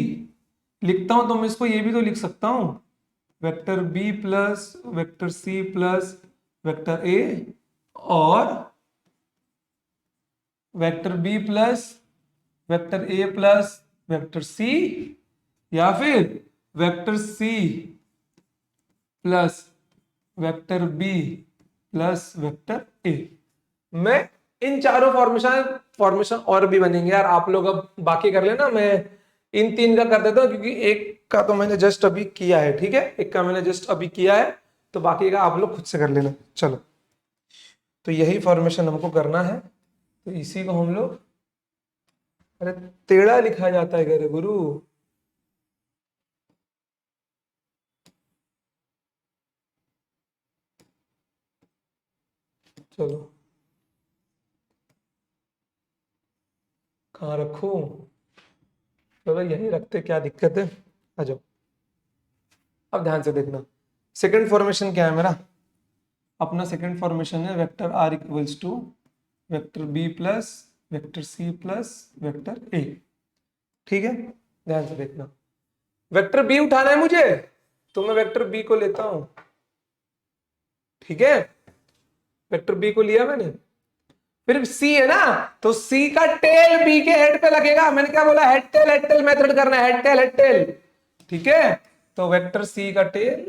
लिखता हूं, तो मैं इसको ये भी तो लिख सकता हूं, vector B plus vector C plus vector A और vector B plus vector A plus vector C, या फिर vector C plus vector B plus vector A. मैं इन चारों फॉर्मेशन और भी बनेंगे यार, आप लोग अब बाकी कर लेना, मैं इन तीन का कर देता हूं क्योंकि एक का तो मैंने जस्ट अभी किया है, ठीक है, एक का मैंने जस्ट अभी किया है, तो बाकी का आप लोग खुद से कर लेना। चलो, तो यही फॉर्मेशन हमको करना है, तो इसी को हम लोग, अरे टेढ़ा लिखा जाता है अरे गुरु, चलो कहाँ रखूं, चलो यही रखते, क्या दिक्कत है, आ जाओ। अब ध्यान से देखना, सेकंड फॉर्मेशन क्या है मेरा, अपना सेकंड फॉर्मेशन है vector R equals to vector B plus vector C plus vector A, ठीक है। ध्यान से देखना, वेक्टर बी उठाना है मुझे, तो मैं वेक्टर बी को लेता हूं, ठीक है, वेक्टर बी को लिया मैंने, फिर सी है ना, तो सी का टेल बी के हेड पे लगेगा, मैंने क्या बोला, हेड टेल मेथड करना है, हेड टेल, ठीक है। तो वेक्टर सी का टेल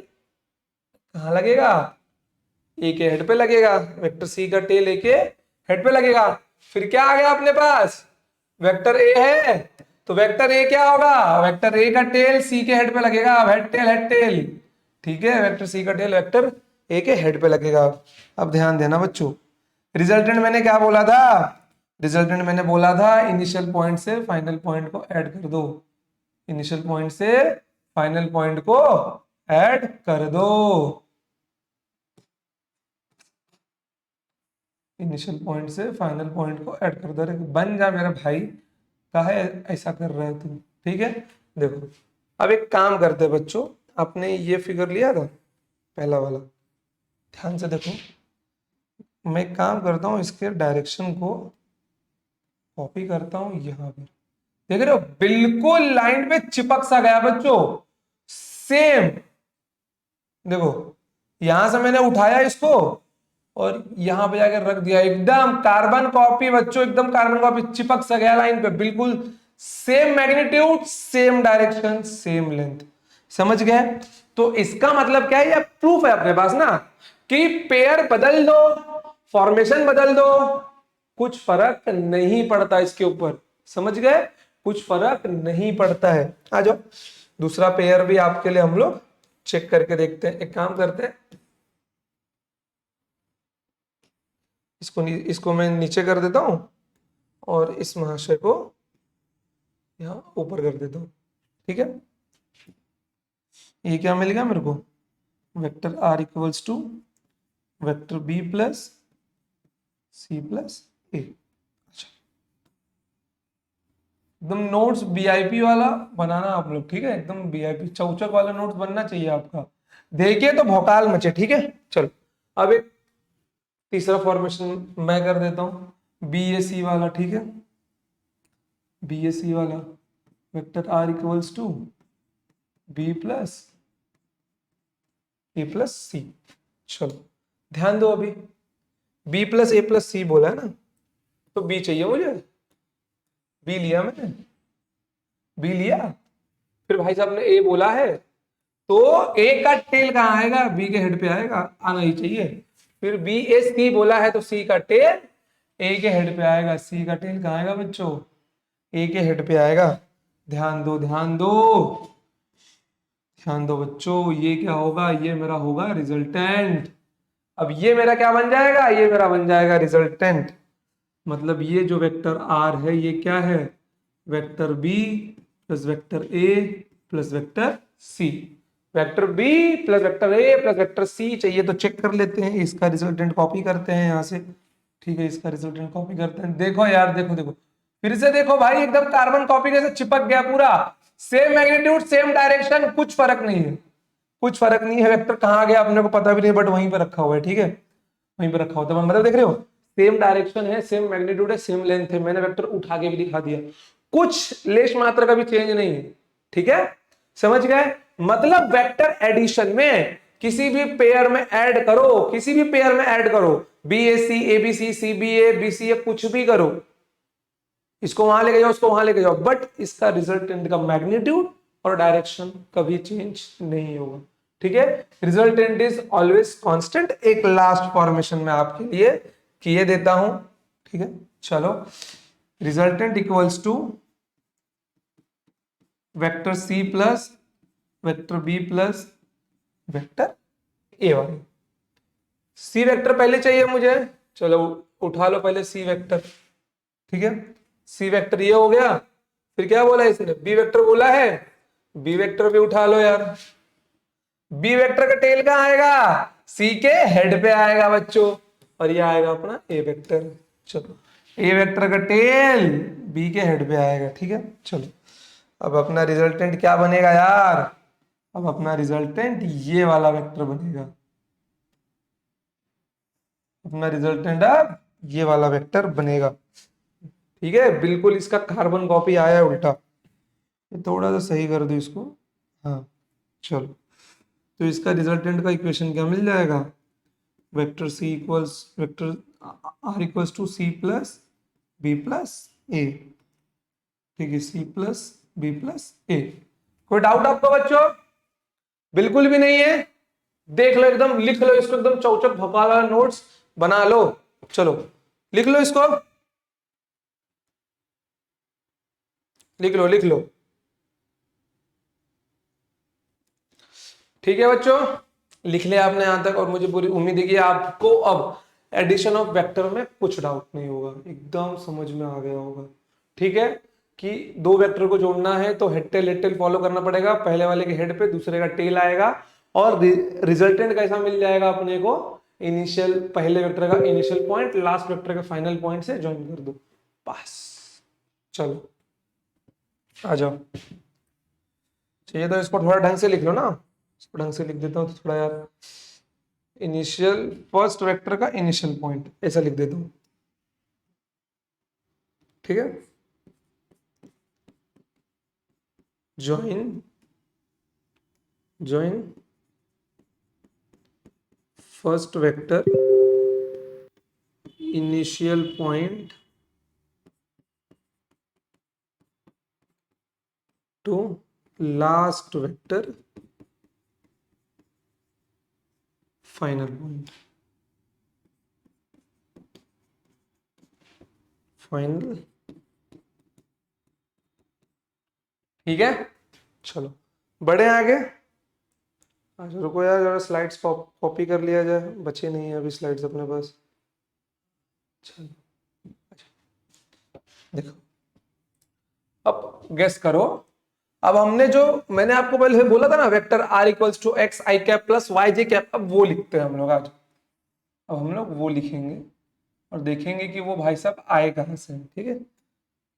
कहां लगेगा, ए के हेड पे लगेगा, वेक्टर सी का टेल ए के हेड पे लगेगा। फिर क्या आ गया अपने पास, वेक्टर ए है, तो वेक्टर ए क्या होगा, वेक्टर ए का टेल सी के हेड पे लगेगा, हेड टेल, ठीक है, वेक्टर सी का टेल वेक्टर ए के हेड पे लगेगा। अब ध्यान देना बच्चों, रिजल्टेंट मैंने क्या बोला था, रिजल्टेंट मैंने बोला था इनिशियल पॉइंट से फाइनल पॉइंट को ऐड कर दो, इनिशियल पॉइंट से फाइनल पॉइंट को ऐड कर दो, इनिशियल पॉइंट से फाइनल पॉइंट को ऐड कर दो, बन जा मेरा भाई, काहे ऐसा कर रहे हो तुम, ठीक है। देखो अब एक काम करते हैं बच्चों, आपने ये फिगर लिया था पहला वाला, ध्यान से देखो, मैं काम करता हूं इसके डायरेक्शन को कॉपी करता हूं यहां पर, देख रहे हो बिल्कुल लाइन पे चिपक सा गया बच्चों, सेम, देखो यहां से मैंने उठाया इसको और यहां पे जाकर रख दिया, एकदम कार्बन कॉपी बच्चों, एकदम कार्बन कॉपी, चिपक सा गया लाइन पे, बिल्कुल same magnitude same direction same length, समझ गए। तो इसका मतलब क्या है, ये प्रूफ है अपने पास ना, कि पेयर बदल दो, फॉर्मेशन बदल दो, कुछ फर्क नहीं पड़ता इसके ऊपर, समझ गए, कुछ फर्क नहीं पड़ता है। आ जाओ, दूसरा पेयर भी आपके लिए हम लोग चेक करके देखते हैं, एक काम करते हैं, इसको मैं नीचे कर देता हूं और इस महाशय को यहां ऊपर कर देता हूं, ठीक है। ये क्या मिल गया मेरे को, vector R equals to vector B plus C plus A. अच्छा, एकदम नोट्स बीआईपी वाला बनाना आप लोग, ठीक है, एकदम बीआईपी चौचक वाला नोट्स बनना चाहिए आपका, देखिए तो भौकाल मचे, ठीक है। चलो अब एक तीसरा फॉर्मेशन मैं कर देता हूं, बी ए सी वाला, ठीक है, बी ए सी वाला, vector R equals to B plus A plus C. चलो ध्यान दो, अभी B plus A plus C बोला है ना, तो बी चाहिए मुझे, बी लिया मैंने, बी लिया, फिर भाई साहब ने ए बोला है, तो ए का टेल कहां आएगा, बी के हेड पे आएगा, आना ही चाहिए। फिर बी ए सी बोला है, तो सी का टेल ए के हेड पे आएगा, सी का टेल कहां आएगा बच्चों, ए के हेड पे आएगा। ध्यान दो ध्यान दो ध्यान दो बच्चों, ये क्या होगा, ये मेरा होगा रिजल्टेंट। अब ये मेरा क्या बन जाएगा, ये मेरा बन जाएगा रिजल्टेंट, मतलब ये जो वेक्टर आर है ये क्या है, vector B plus vector A plus vector C, vector B plus vector A plus vector C चाहिए, तो चेक कर लेते हैं, इसका रिजल्टेंट कॉपी करते हैं यहां से, ठीक है, इसका रिजल्टेंट कॉपी करते हैं। देखो यार, देखो देखो फिर से देखो भाई, एकदम कार्बन कॉपी कैसे चिपक गया पूरा, सेम मैग्नीट्यूड सेम डायरेक्शन, कुछ फर्क नहीं है, कुछ फर्क नहीं है, वेक्टर कहां गया अपने को पता भी नहीं, बट वहीं पर रखा हुआ है, ठीक है, वहीं पर रखा हुआ है, मतलब देख रहे हो, सेम डायरेक्शन है, सेम मैग्नीट्यूड है, सेम लेंथ है, मैंने वेक्टर उठा के भी दिखा दिया, कुछ लेश मात्रा का भी चेंज नहीं है, ठीक है, समझ गए। मतलब वेक्टर एडिशन में किसी भी पेयर में ऐड करो, किसी भी पेयर में ऐड करो, B A C, A B C, C B A, B C A, कुछ भी करो, इसको वहां लेके जाओ, उसको वहां लेके जाओ, बट इसका रिजल्टेंट का मैग्नीट्यूड और डायरेक्शन कभी चेंज नहीं होगा। ठीक है, रिजल्टेंट इज ऑलवेज कांस्टेंट। एक लास्ट फॉर्मेशन में आपके लिए किए देता हूं। ठीक है, चलो, resultant equals to vector C plus vector B plus vector A Y. C vector पहले चाहिए मुझे, चलो उठा लो पहले सी वेक्टर। ठीक है, सी वेक्टर ये हो गया, फिर क्या बोला इसने, बी वेक्टर बोला है, बी वेक्टर भी उठा लो यार। बी वेक्टर का टेल कहां आएगा, सी के हेड पे आएगा बच्चों, और ये आएगा अपना ए वेक्टर। चलो, ए वेक्टर का टेल बी के हेड पे आएगा। ठीक है, चलो, अब अपना रिजल्टेंट क्या बनेगा यार, अब अपना रिजल्टेंट ये वाला वेक्टर बनेगा। अपना रिजल्टेंट अब ये वाला वेक्टर बनेगा। ठीक है, बिल्कुल इसका कार्बन कॉपी आया है उल्टा, ये थोड़ा सा सही कर दो इसको। हाँ, चलो, तो इसका रिजल्टेंट का इक्वेशन क्या मिल जाएगा, vector C equals vector R equals to C plus B plus A. ठीक है, C plus B plus A. कोई डाउट आपको बच्चों, बिल्कुल भी नहीं है, देख लो एकदम, लिख लो इसको एकदम, चौचक भोपाल नोट्स बना लो। चलो लिख लो इसको, लिख लो लिख लो। ठीक है बच्चों, लिख लिया आपने यहां तक, और मुझे पूरी उम्मीद है कि आपको अब एडिशन ऑफ वेक्टर में कुछ डाउट नहीं होगा, एकदम समझ में आ गया होगा। ठीक है, कि दो वेक्टर को जोड़ना है तो हेड टेल फॉलो करना पड़ेगा, पहले वाले के हेड पे दूसरे का टेल आएगा, और रिजल्टेंट कैसा मिल जाएगा अपने को, इनिशियल पहले वेक्टर का इनिशियल पॉइंट लास्ट वेक्टर के फाइनल पॉइंट से ज्वाइन कर दो, बस। चलो आ जाओ, चाहिए तो इसको थोड़ा ढंग से लिख लो ना, इसको ढंग से लिख देता हूँ तो थोड़ा यार, इनिशियल फर्स्ट वेक्टर का इनिशियल पॉइंट ऐसा लिख देता हूँ। ठीक है, join first vector initial point two last vector final point, final. ठीक है, चलो बढ़े आगे। अच्छा रुको यार, जरा स्लाइड्स कॉपी कर लिया जाए, बचे नहीं है अभी स्लाइड्स अपने पास। चलो देखो, अब गेस करो, अब हमने जो मैंने आपको पहले बोला था ना, vector R equals to X I cap plus Y J cap, अब वो लिखते हैं हम लोग आज। अब हम लोग वो लिखेंगे और देखेंगे कि वो भाई साहब आए कहां से। ठीक है,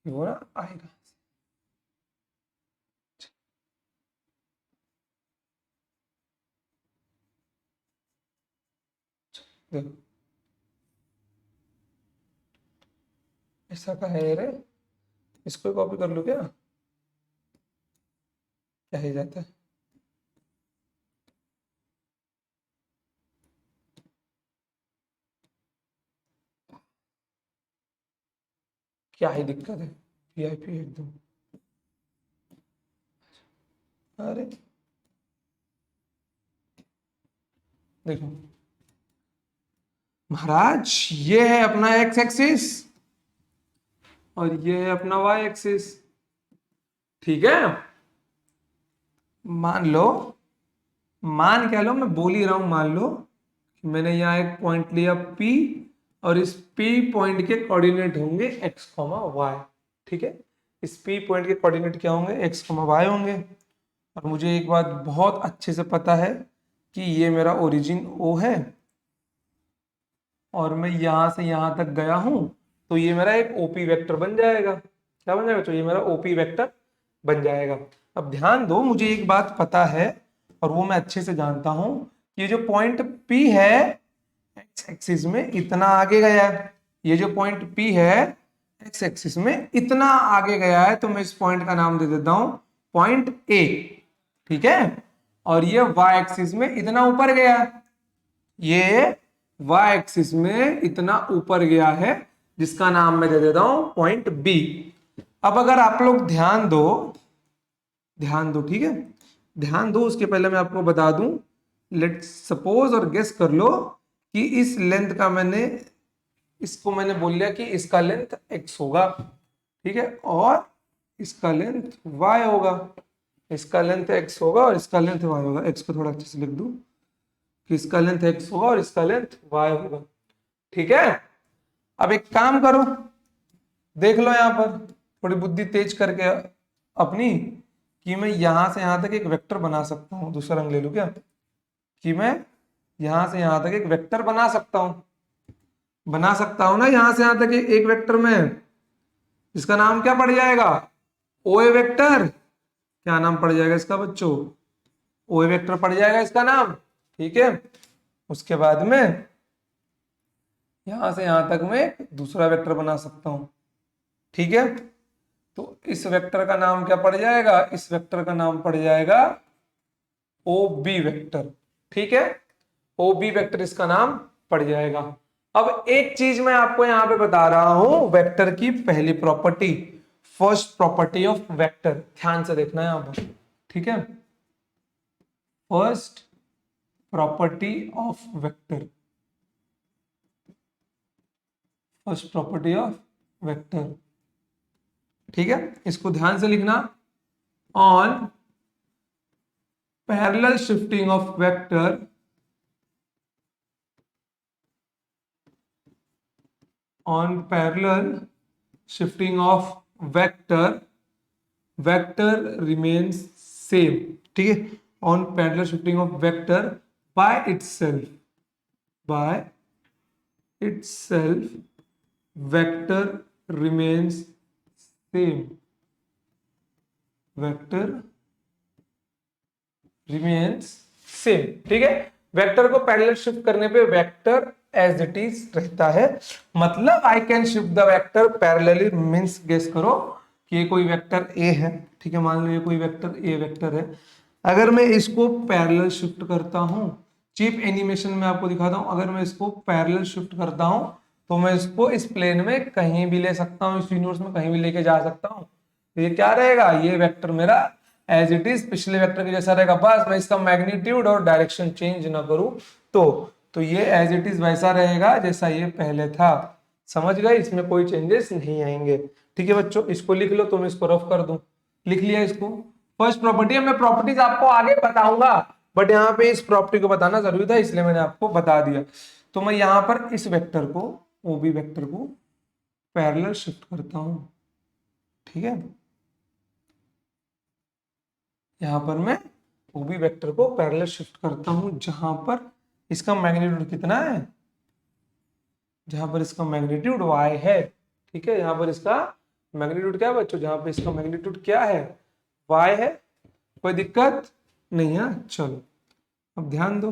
वो ना आए कहां से। देखो ऐसा का है रे, इसको कॉपी कर लो क्या, क्या ही जाता है। क्या ही दिक्कत है, वीआईपी एकदम। अरे देखो महाराज, ये है अपना एक्स एक्सिस और ये है अपना वाई एक्सिस। ठीक है, मान लो, मान क्या लो, मैं बोल ही रहा हूं, मान लो कि मैंने यहाँ एक पॉइंट लिया P, और इस P पॉइंट के कोऑर्डिनेट होंगे x, y। ठीक है, इस P पॉइंट के कोऑर्डिनेट क्या होंगे, x, y होंगे। और मुझे एक बात बहुत अच्छे से पता है कि ये मेरा ओरिजिन O है, और मैं यहां से यहां तक गया हूं, तो ये मेरा एक OP वेक्टर बन जाएगा। क्या बन जाएगा, तो ये मेरा OP वेक्टर बन जाएगा। अब ध्यान दो, मुझे एक बात पता है और वो मैं अच्छे से जानता हूं, ये जो पॉइंट P है एक्स एक्सिस में इतना आगे गया है, ये जो पॉइंट P है एक्स एक्सिस में इतना आगे गया है, तो मैं इस पॉइंट का नाम दे देता हूं पॉइंट A। ठीक है, और ये y एक्सिस में इतना ऊपर गया है, ये y एक्सिस में इतना ऊपर गया है, जिसका नाम मैं दे देता हूं पॉइंट B। अब अगर आप लोग ध्यान दो, ठीक है, ध्यान दो, उसके पहले मैं आपको बता दूं, लेट सपोज और गेस कर लो कि इस लेंथ का इसको मैंने बोल लिया कि इसका लेंथ x होगा, ठीक है, और इसका लेंथ y होगा, इसका लेंथ x होगा और इसका लेंथ y होगा। x को थोड़ा अच्छे से लिख दूं कि इसका लेंथ x होगा और इसका लेंथ y होगा, ठीक है। अब एक काम करो, देख लो यहां पर, थोड़ी बुद्धि तेज करके अपनी, कि मैं यहां से यहां तक एक वेक्टर बना सकता हूं। दूसरा रंग ले लूं क्या, कि मैं यहां से यहां तक एक वेक्टर बना सकता हूं, ना, यहां से यहां तक एक वेक्टर में, इसका नाम क्या पड़ जाएगा, ओए वेक्टर। क्या नाम पड़ जाएगा इसका बच्चों, ओए वेक्टर पड़ जाएगा इसका नाम, ठीक है। उसके बाद में यहां से यहां तक मैं दूसरा वेक्टर बना सकता हूं, ठीक है। तो इस वेक्टर का नाम क्या पड़ जाएगा, इस वेक्टर का नाम पड़ जाएगा ओ बी वेक्टर, ठीक है। ओ बी वेक्टर इसका नाम पड़ जाएगा। अब एक चीज मैं आपको यहां पे बता रहा हूं, वेक्टर की पहली property, first property of vector, ध्यान से देखना यहां पर, ठीक है। First property of vector, first property of vector, ठीक है, इसको ध्यान से लिखना। On parallel shifting of vector, on parallel shifting of vector, vector remains same, ठीक है। on parallel shifting of vector by itself, by itself vector remains same, vector remains same, ठीक है। वेक्टर को पैरेलल शिफ्ट करने पे vector as it is रहता है, मतलब I can shift the vector parallelly, means guess करो कि ये कोई वेक्टर ए है, ठीक है, मान लो ये कोई वेक्टर ए वेक्टर है। अगर मैं इसको पैरेलल शिफ्ट करता हूं, चीप एनिमेशन में आपको दिखाता हूं, अगर मैं इसको पैरेलल शिफ्ट करता हूं तो मैं इसको इस प्लेन में कहीं भी ले सकता हूं, इस यूनिवर्स में कहीं भी लेके जा सकता हूं। ये क्या रहेगा, ये वेक्टर मेरा एज इट इज पिछले वेक्टर के जैसा रहेगा, बस मैं इसका मैग्नीट्यूड और डायरेक्शन चेंज ना करूं तो ये एज इट इज वैसा रहेगा जैसा ये पहले था। समझ गए, इसमें कोई चेंजेस नहीं आएंगे, ठीक है बच्चों। इसको लिख लो, तो मैं इसको रफ कर दूं, लिख लिया इसको। फर्स्ट प्रॉपर्टी है, मैं प्रॉपर्टीज आपको आगे बताऊंगा, बट यहाँ पे इस प्रॉपर्टी को बताना जरूरी था, इसलिए मैंने आपको बता दिया। तो मैं यहाँ पर इस वेक्टर को, ओबी वेक्टर को पैरेलल शिफ्ट करता हूं, ठीक है। यहां पर मैं ओबी वेक्टर को पैरेलल शिफ्ट करता हूं जहां पर इसका मैग्नीट्यूड कितना है, जहां पर इसका मैग्नीट्यूड y है, ठीक है। यहां पर इसका मैग्नीट्यूड क्या है बच्चों, जहां पर इसका मैग्नीट्यूड क्या है, y है, कोई दिक्कत नहीं है। चलो अब ध्यान दो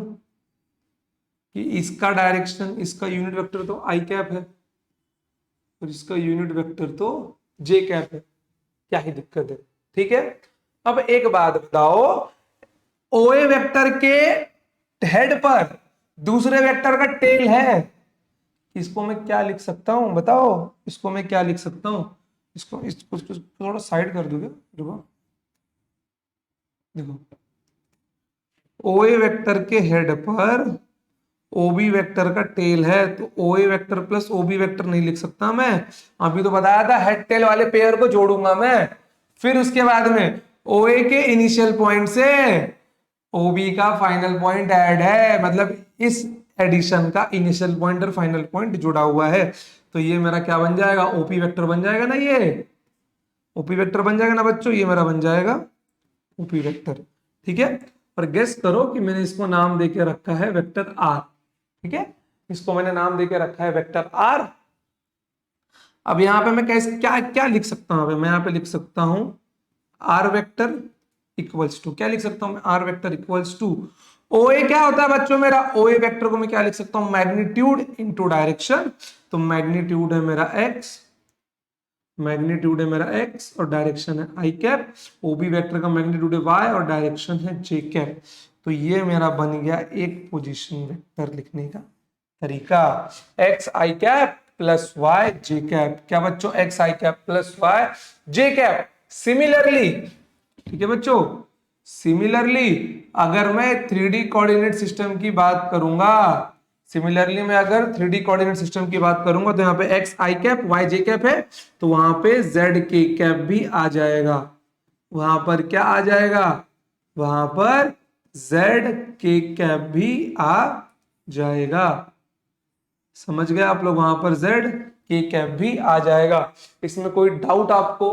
कि इसका डायरेक्शन, इसका यूनिट वेक्टर तो आई कैप है और इसका यूनिट वेक्टर तो जे कैप है, क्या ही दिक्कत है, ठीक है। अब एक बात बताओ, ओए वेक्टर के हेड पर दूसरे वेक्टर का टेल है, इसको मैं क्या लिख सकता हूं बताओ, इसको मैं क्या लिख सकता हूं, इसको थोड़ा साइड कर दोगे, देखो देखो, ओए वेक्टर के हेड पर ओबी वेक्टर का टेल है, तो ओए वेक्टर प्लस ओबी वेक्टर नहीं लिख सकता मैं, अभी तो बताया था हेड टेल वाले पेयर को जोड़ूंगा मैं, फिर उसके बाद में ओए के इनिशियल पॉइंट से ओबी का फाइनल पॉइंट ऐड है, मतलब इस एडिशन का इनिशियल पॉइंट और फाइनल पॉइंट जुड़ा हुआ है, तो ये मेरा क्या बन जाएगा, ओपी वेक्टर बन जाएगा ना, ये ओपी वेक्टर बन जाएगा ना बच्चों, ये मेरा बन जाएगा ओपी वेक्टर, ठीक है। और गेस करो कि मैंने इसको नाम देके रखा है वेक्टर आर, ठीक है, इसको मैंने नाम देके रखा है वेक्टर आर। अब यहाँ पे मैं कैसे क्या क्या लिख सकता हूँ, मैं यहाँ पे लिख सकता हूँ आर वेक्टर इक्वल्स टू, क्या लिख सकता हूँ मैं, आर वेक्टर इक्वल्स टू ओए, क्या होता है बच्चों मेरा, ओए वेक्टर को मैं क्या लिख सकता हूँ, मैग्नीट्यूड इनटू डायरेक्शन, तो मैग्नीट्यूड है मेरा एक्स, मैग्नीट्यूड है मेरा एक्स और डायरेक्शन है आई कैप, ओबी वेक्टर का मैग्नीट्यूड है वाई और डायरेक्शन है जे कैप, तो ये मेरा बन गया एक पोजीशन वेक्टर लिखने का तरीका, x I cap plus Y J cap. क्या बच्चों, x I cap plus Y J cap. Similarly, ठीक है बच्चों, सिमिलरली अगर मैं 3D कोऑर्डिनेट सिस्टम की बात करूंगा, सिमिलरली मैं अगर 3D कोऑर्डिनेट सिस्टम की बात करूंगा तो यहाँ पे x I cap Y J cap है, तो वहां पे जेड के कैप भी आ जाएगा। वहां पर क्या आ जाएगा, वहां पर जेड के कैप भी आ जाएगा। समझ गए आप लोग, वहां पर जेड के कैप भी आ जाएगा। इसमें कोई डाउट आपको,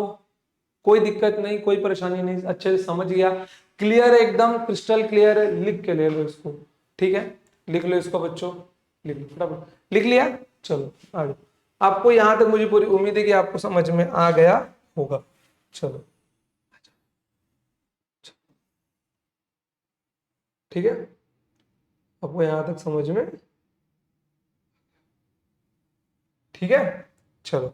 कोई दिक्कत नहीं, कोई परेशानी नहीं, अच्छे से समझ गया, क्लियर है, एकदम क्रिस्टल क्लियर है। लिख के ले लो इसको, ठीक है, लिख लो इसको बच्चों, लिख लो फटाफट। लिख लिया, चलो आगे। आपको यहां तक मुझे पूरी उम्मीद है कि आपको समझ में आ गया होगा। चलो ठीक है, आपको यहां तक समझ में, ठीक है, चलो।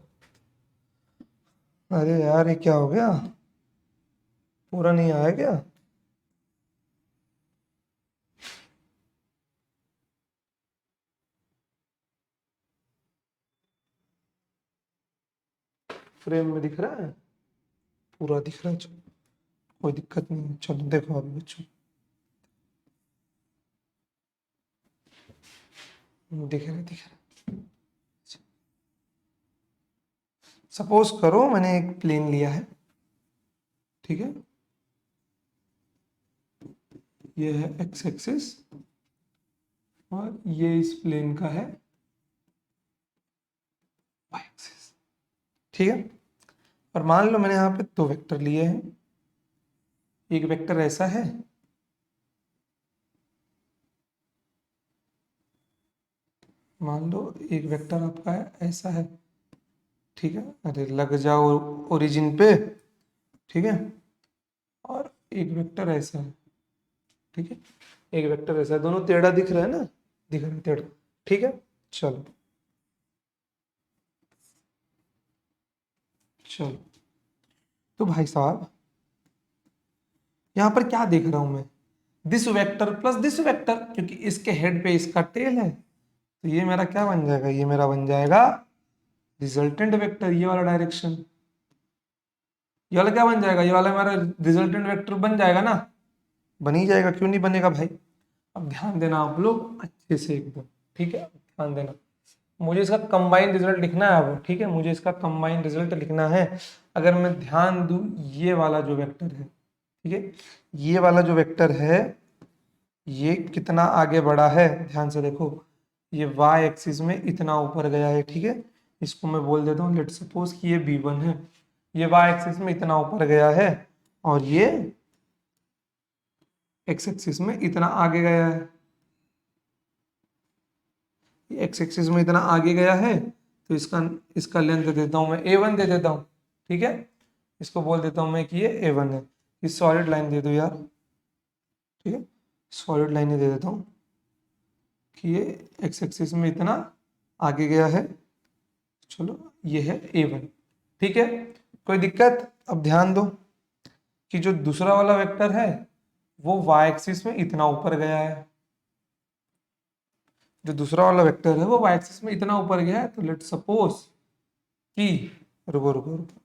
अरे यार ये क्या हो गया, पूरा नहीं आया क्या? फ्रेम में दिख रहा है, पूरा दिख रहा है, चलो कोई दिक्कत नहीं है। चलो देखो अभी बच्चों, दिख रहा। सपोज करो मैंने एक प्लेन लिया है, ठीक है, ये है एक्स एक्सिस और ये इस प्लेन का है वाई एक्सिस, ठीक है। और मान लो मैंने यहाँ पे दो वेक्टर लिए हैं, एक वेक्टर ऐसा है, मान लो एक वेक्टर आपका है ऐसा है, ठीक है, अरे लग जाओ ओरिजिन पे, ठीक है, और एक वेक्टर ऐसा है, ठीक है, एक वेक्टर ऐसा है, दोनों टेढ़ा दिख रहा है ना, दिख रहा है टेढ़ा, ठीक है। चलो चलो, तो भाई साहब यहां पर क्या देख रहा हूं मैं, this vector plus this vector, क्योंकि इसके हेड पे इसका टेल है, तो ये मेरा क्या बन जाएगा, ये मेरा बन जाएगा रिजल्टेंट वेक्टर, ये वाला डायरेक्शन, ये वाला क्या बन जाएगा, ये वाला हमारा रिजल्टेंट वेक्टर बन जाएगा ना, बन ही जाएगा, क्यों नहीं बनेगा भाई। अब ध्यान देना आप लोग अच्छे से एकदम, ठीक है, ध्यान देना, मुझे इसका कंबाइन रिजल्ट लिखना है अब, ठीक है, मुझे इसका कंबाइन रिजल्ट लिखना है। अगर मैं ध्यान दूं, ये वाला जो वेक्टर है, ठीक है, ये वाला जो वेक्टर है, ये कितना आगे बढ़ा है, ध्यान से देखो, ये y एक्सिस में इतना ऊपर गया है, ठीक है, इसको मैं बोल देता हूँ, लेट सपोज कि ये b1 है, ये y एक्सिस में इतना ऊपर गया है और ये x एक्सिस में इतना आगे गया है, x एक्सिस में इतना आगे गया है, तो इसका इसका लेंथ दे देता हूँ मैं a1 दे देता हूँ, ठीक है, इसको बोल देता हूँ मैं कि ये a1 है। इस सॉलिड लाइन दे दो यार, ठीक है, सॉलिड लाइन ही दे देता हूँ कि ये x एक्सिस में इतना आगे गया है, चलो ये है a1, ठीक है, कोई दिक्कत। अब ध्यान दो कि जो दूसरा वाला वेक्टर है वो y एक्सिस में इतना ऊपर गया है, जो दूसरा वाला वेक्टर है वो y एक्सिस में इतना ऊपर गया है, तो लेट सपोज कि, रुको रुको रुको,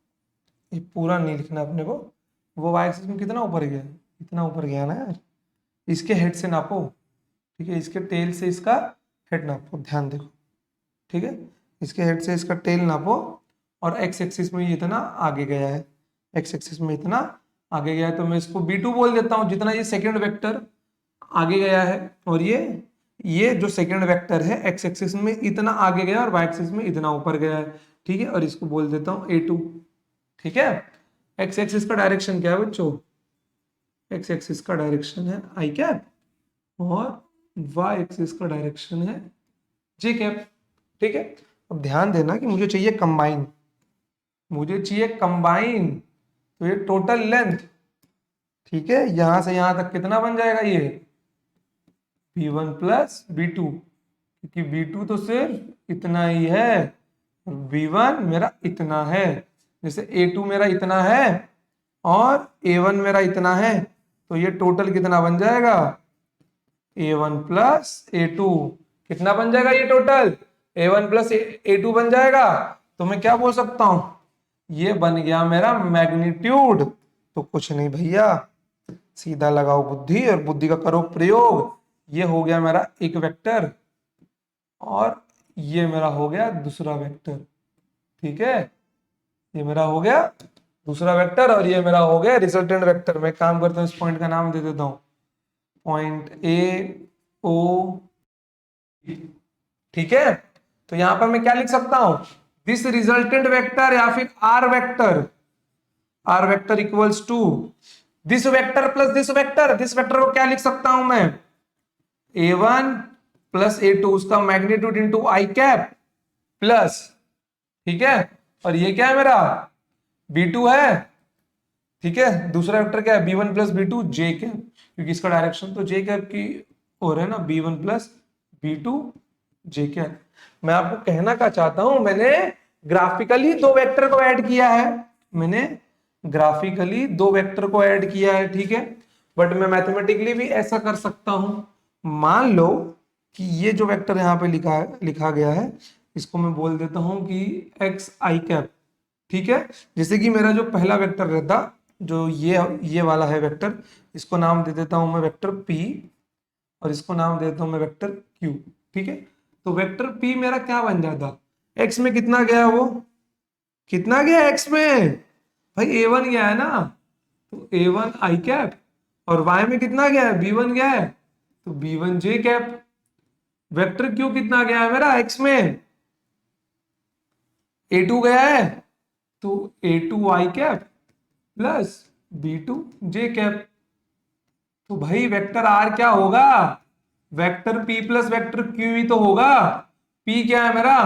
ये पूरा नहीं लिखना अपने को, वो y एक्सिस में कितना ऊपर गया है, इतना ऊपर गया ना यार, इसके हेड से नापो, ठीक है, इसके टेल से इसका हेड नापो, ध्यान देखो, ठीक है, इसके हेड से इसका टेल नापो, और x एक्सिस में ये इतना आगे गया है, x एक्सिस में इतना आगे गया है, तो मैं इसको b2 बोल देता हूँ, जितना ये सेकंड वेक्टर आगे गया है, और ये जो सेकंड वेक्टर है x एक्सिस में इतना आगे गया और y एक्सिस में इतना ऊपर गया है, ठीक है, और इसको बोल देता हूँ a2, ठीक है। x एक्सिस का डायरेक्शन क्या है बच्चों, x एक्सिस का डायरेक्शन है आई कैप और y एक्सिस का डायरेक्शन है जे कैप, ठीक है। अब ध्यान देना कि मुझे चाहिए कंबाइन, मुझे चाहिए कंबाइन, तो ये टोटल लेंथ, ठीक है, यहां से यहां तक कितना बन जाएगा, ये b1 प्लस b2, क्योंकि b2 तो सिर्फ इतना ही है, b1 मेरा इतना है, जैसे a2 मेरा इतना है और a1 मेरा इतना है, तो ये टोटल कितना बन जाएगा, a1 प्लस a2, कितना बन जाएगा ये टोटल, A1 प्लस A2 बन जाएगा। तो मैं क्या बोल सकता हूं, ये बन गया मेरा मैग्नीट्यूड। तो कुछ नहीं भैया, सीधा लगाओ बुद्धि और बुद्धि का करो प्रयोग। ये हो गया मेरा एक वेक्टर और ये मेरा हो गया दूसरा वेक्टर। ठीक है, ये मेरा हो गया दूसरा वेक्टर और ये मेरा हो गया रिजल्टेंट वेक्टर। मैं काम करता हूँ, इस पॉइंट का नाम दे देता हूं पॉइंट ए ओ। ठीक है, तो यहां पर मैं क्या लिख सकता हूं, दिस रिजल्टेंट वेक्टर या फिर R vector equals to this vector plus this vector को क्या लिख सकता हूं मैं, A1 प्लस A2 उसका मैग्नीट्यूड इंटू आई कैप प्लस, ठीक है, और ये क्या है मेरा B2 है। ठीक है, दूसरा वेक्टर क्या है B1 plus B2 J cap, क्योंकि इसका डायरेक्शन तो जे कैप की ओर है ना, B1 plus B2 J cap. मैं आपको कहना क्या चाहता हूं, मैंने ग्राफिकली दो वेक्टर को ऐड किया है, मैंने ग्राफिकली दो वेक्टर को ऐड किया है। ठीक है, बट मैं मैथमेटिकली भी ऐसा कर सकता हूं। मान लो कि ये जो वेक्टर यहाँ पे लिखा गया है, इसको मैं बोल देता हूं कि एक्स आई कैप। ठीक है, जैसे कि मेरा जो पहला वेक्टर रहता, जो ये वाला है वेक्टर, इसको नाम दे देता हूं मैं वेक्टर P और इसको नाम दे देता हूं मैं वेक्टर Q। ठीक है, तो वेक्टर P मेरा क्या बन जाता, x में कितना गया, वो कितना गया x में, भाई A1 गया है ना, तो A1 आई कैप, और y में कितना गया है B1 गया है, तो B1 जे कैप। वेक्टर Q कितना गया है मेरा x में, A2 गया है, तो A2 I cap plus B2 J cap. तो भाई वेक्टर R क्या होगा, vector P plus vector Q ही तो होगा। P क्या है मेरा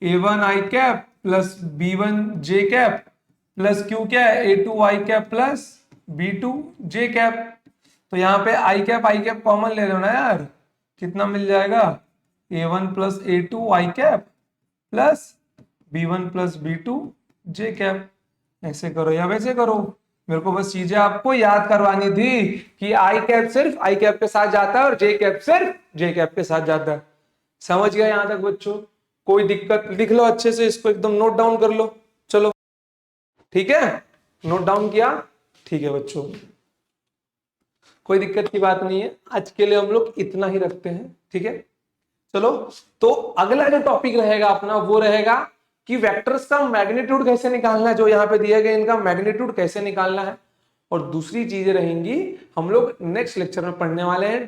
A1 आई कैप प्लस B1 जे कैप प्लस Q क्या है A2 I cap plus B2 J cap. तो यहाँ पे आई कैप कॉमन ले लो ना यार, कितना मिल जाएगा A1 plus A2 I cap plus B1 plus B2 J cap. ऐसे करो या वैसे करो, मेरे को बस चीजें आपको याद करवानी थी कि आई कैप सिर्फ आई कैप के साथ जाता है और जे कैप सिर्फ जे कैप के साथ जाता है। समझ गया यहां तक बच्चों, कोई दिक्कत, लिख लो अच्छे से, इसको एकदम नोट डाउन कर लो। चलो ठीक है, नोट डाउन किया, ठीक है बच्चों, कोई दिक्कत की बात नहीं है। आज के लिए हम लोग इतना ही रखते हैं। ठीक है, चलो, तो अगला जो टॉपिक रहेगा अपना वो रहेगा कि वेक्टर्स का मैग्नीट्यूड कैसे निकालना है, जो यहाँ पे दिए गए इनका मैग्नीट्यूड कैसे निकालना है। और दूसरी चीजें रहेंगी, हम लोग नेक्स्ट लेक्चर में पढ़ने वाले हैं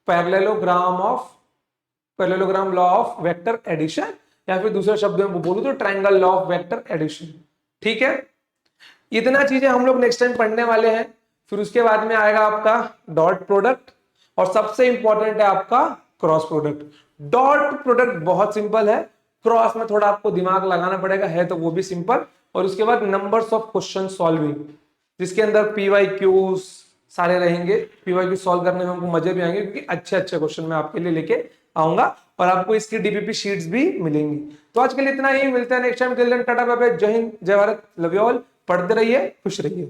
parallelogram law of vector addition, या फिर दूसरे शब्द में बोलूं तो triangle law of vector addition. ठीक है, इतना चीजें हम लोग नेक्स्ट टाइम पढ़ने वाले हैं। फिर उसके बाद में आएगा आपका डॉट प्रोडक्ट, और सबसे इंपॉर्टेंट है आपका क्रॉस प्रोडक्ट। डॉट प्रोडक्ट बहुत सिंपल है, क्रॉस में थोड़ा आपको दिमाग लगाना पड़ेगा, है तो वो भी सिंपल। और उसके बाद नंबर्स ऑफ क्वेश्चन सॉल्विंग, जिसके अंदर PYQs सारे रहेंगे। PYQ सॉल्व करने में हमको मजे भी आएंगे, क्योंकि अच्छे अच्छे क्वेश्चन मैं आपके लिए लेके आऊंगा, और आपको इसकी DPP शीट्स भी मिलेंगी। तो आज के लिए इतना ही, मिलते हैं next time. Tata bye bye, जय हिंद, जय भारत, लव यू ऑल। पढ़ते रहिए, खुश रहिए।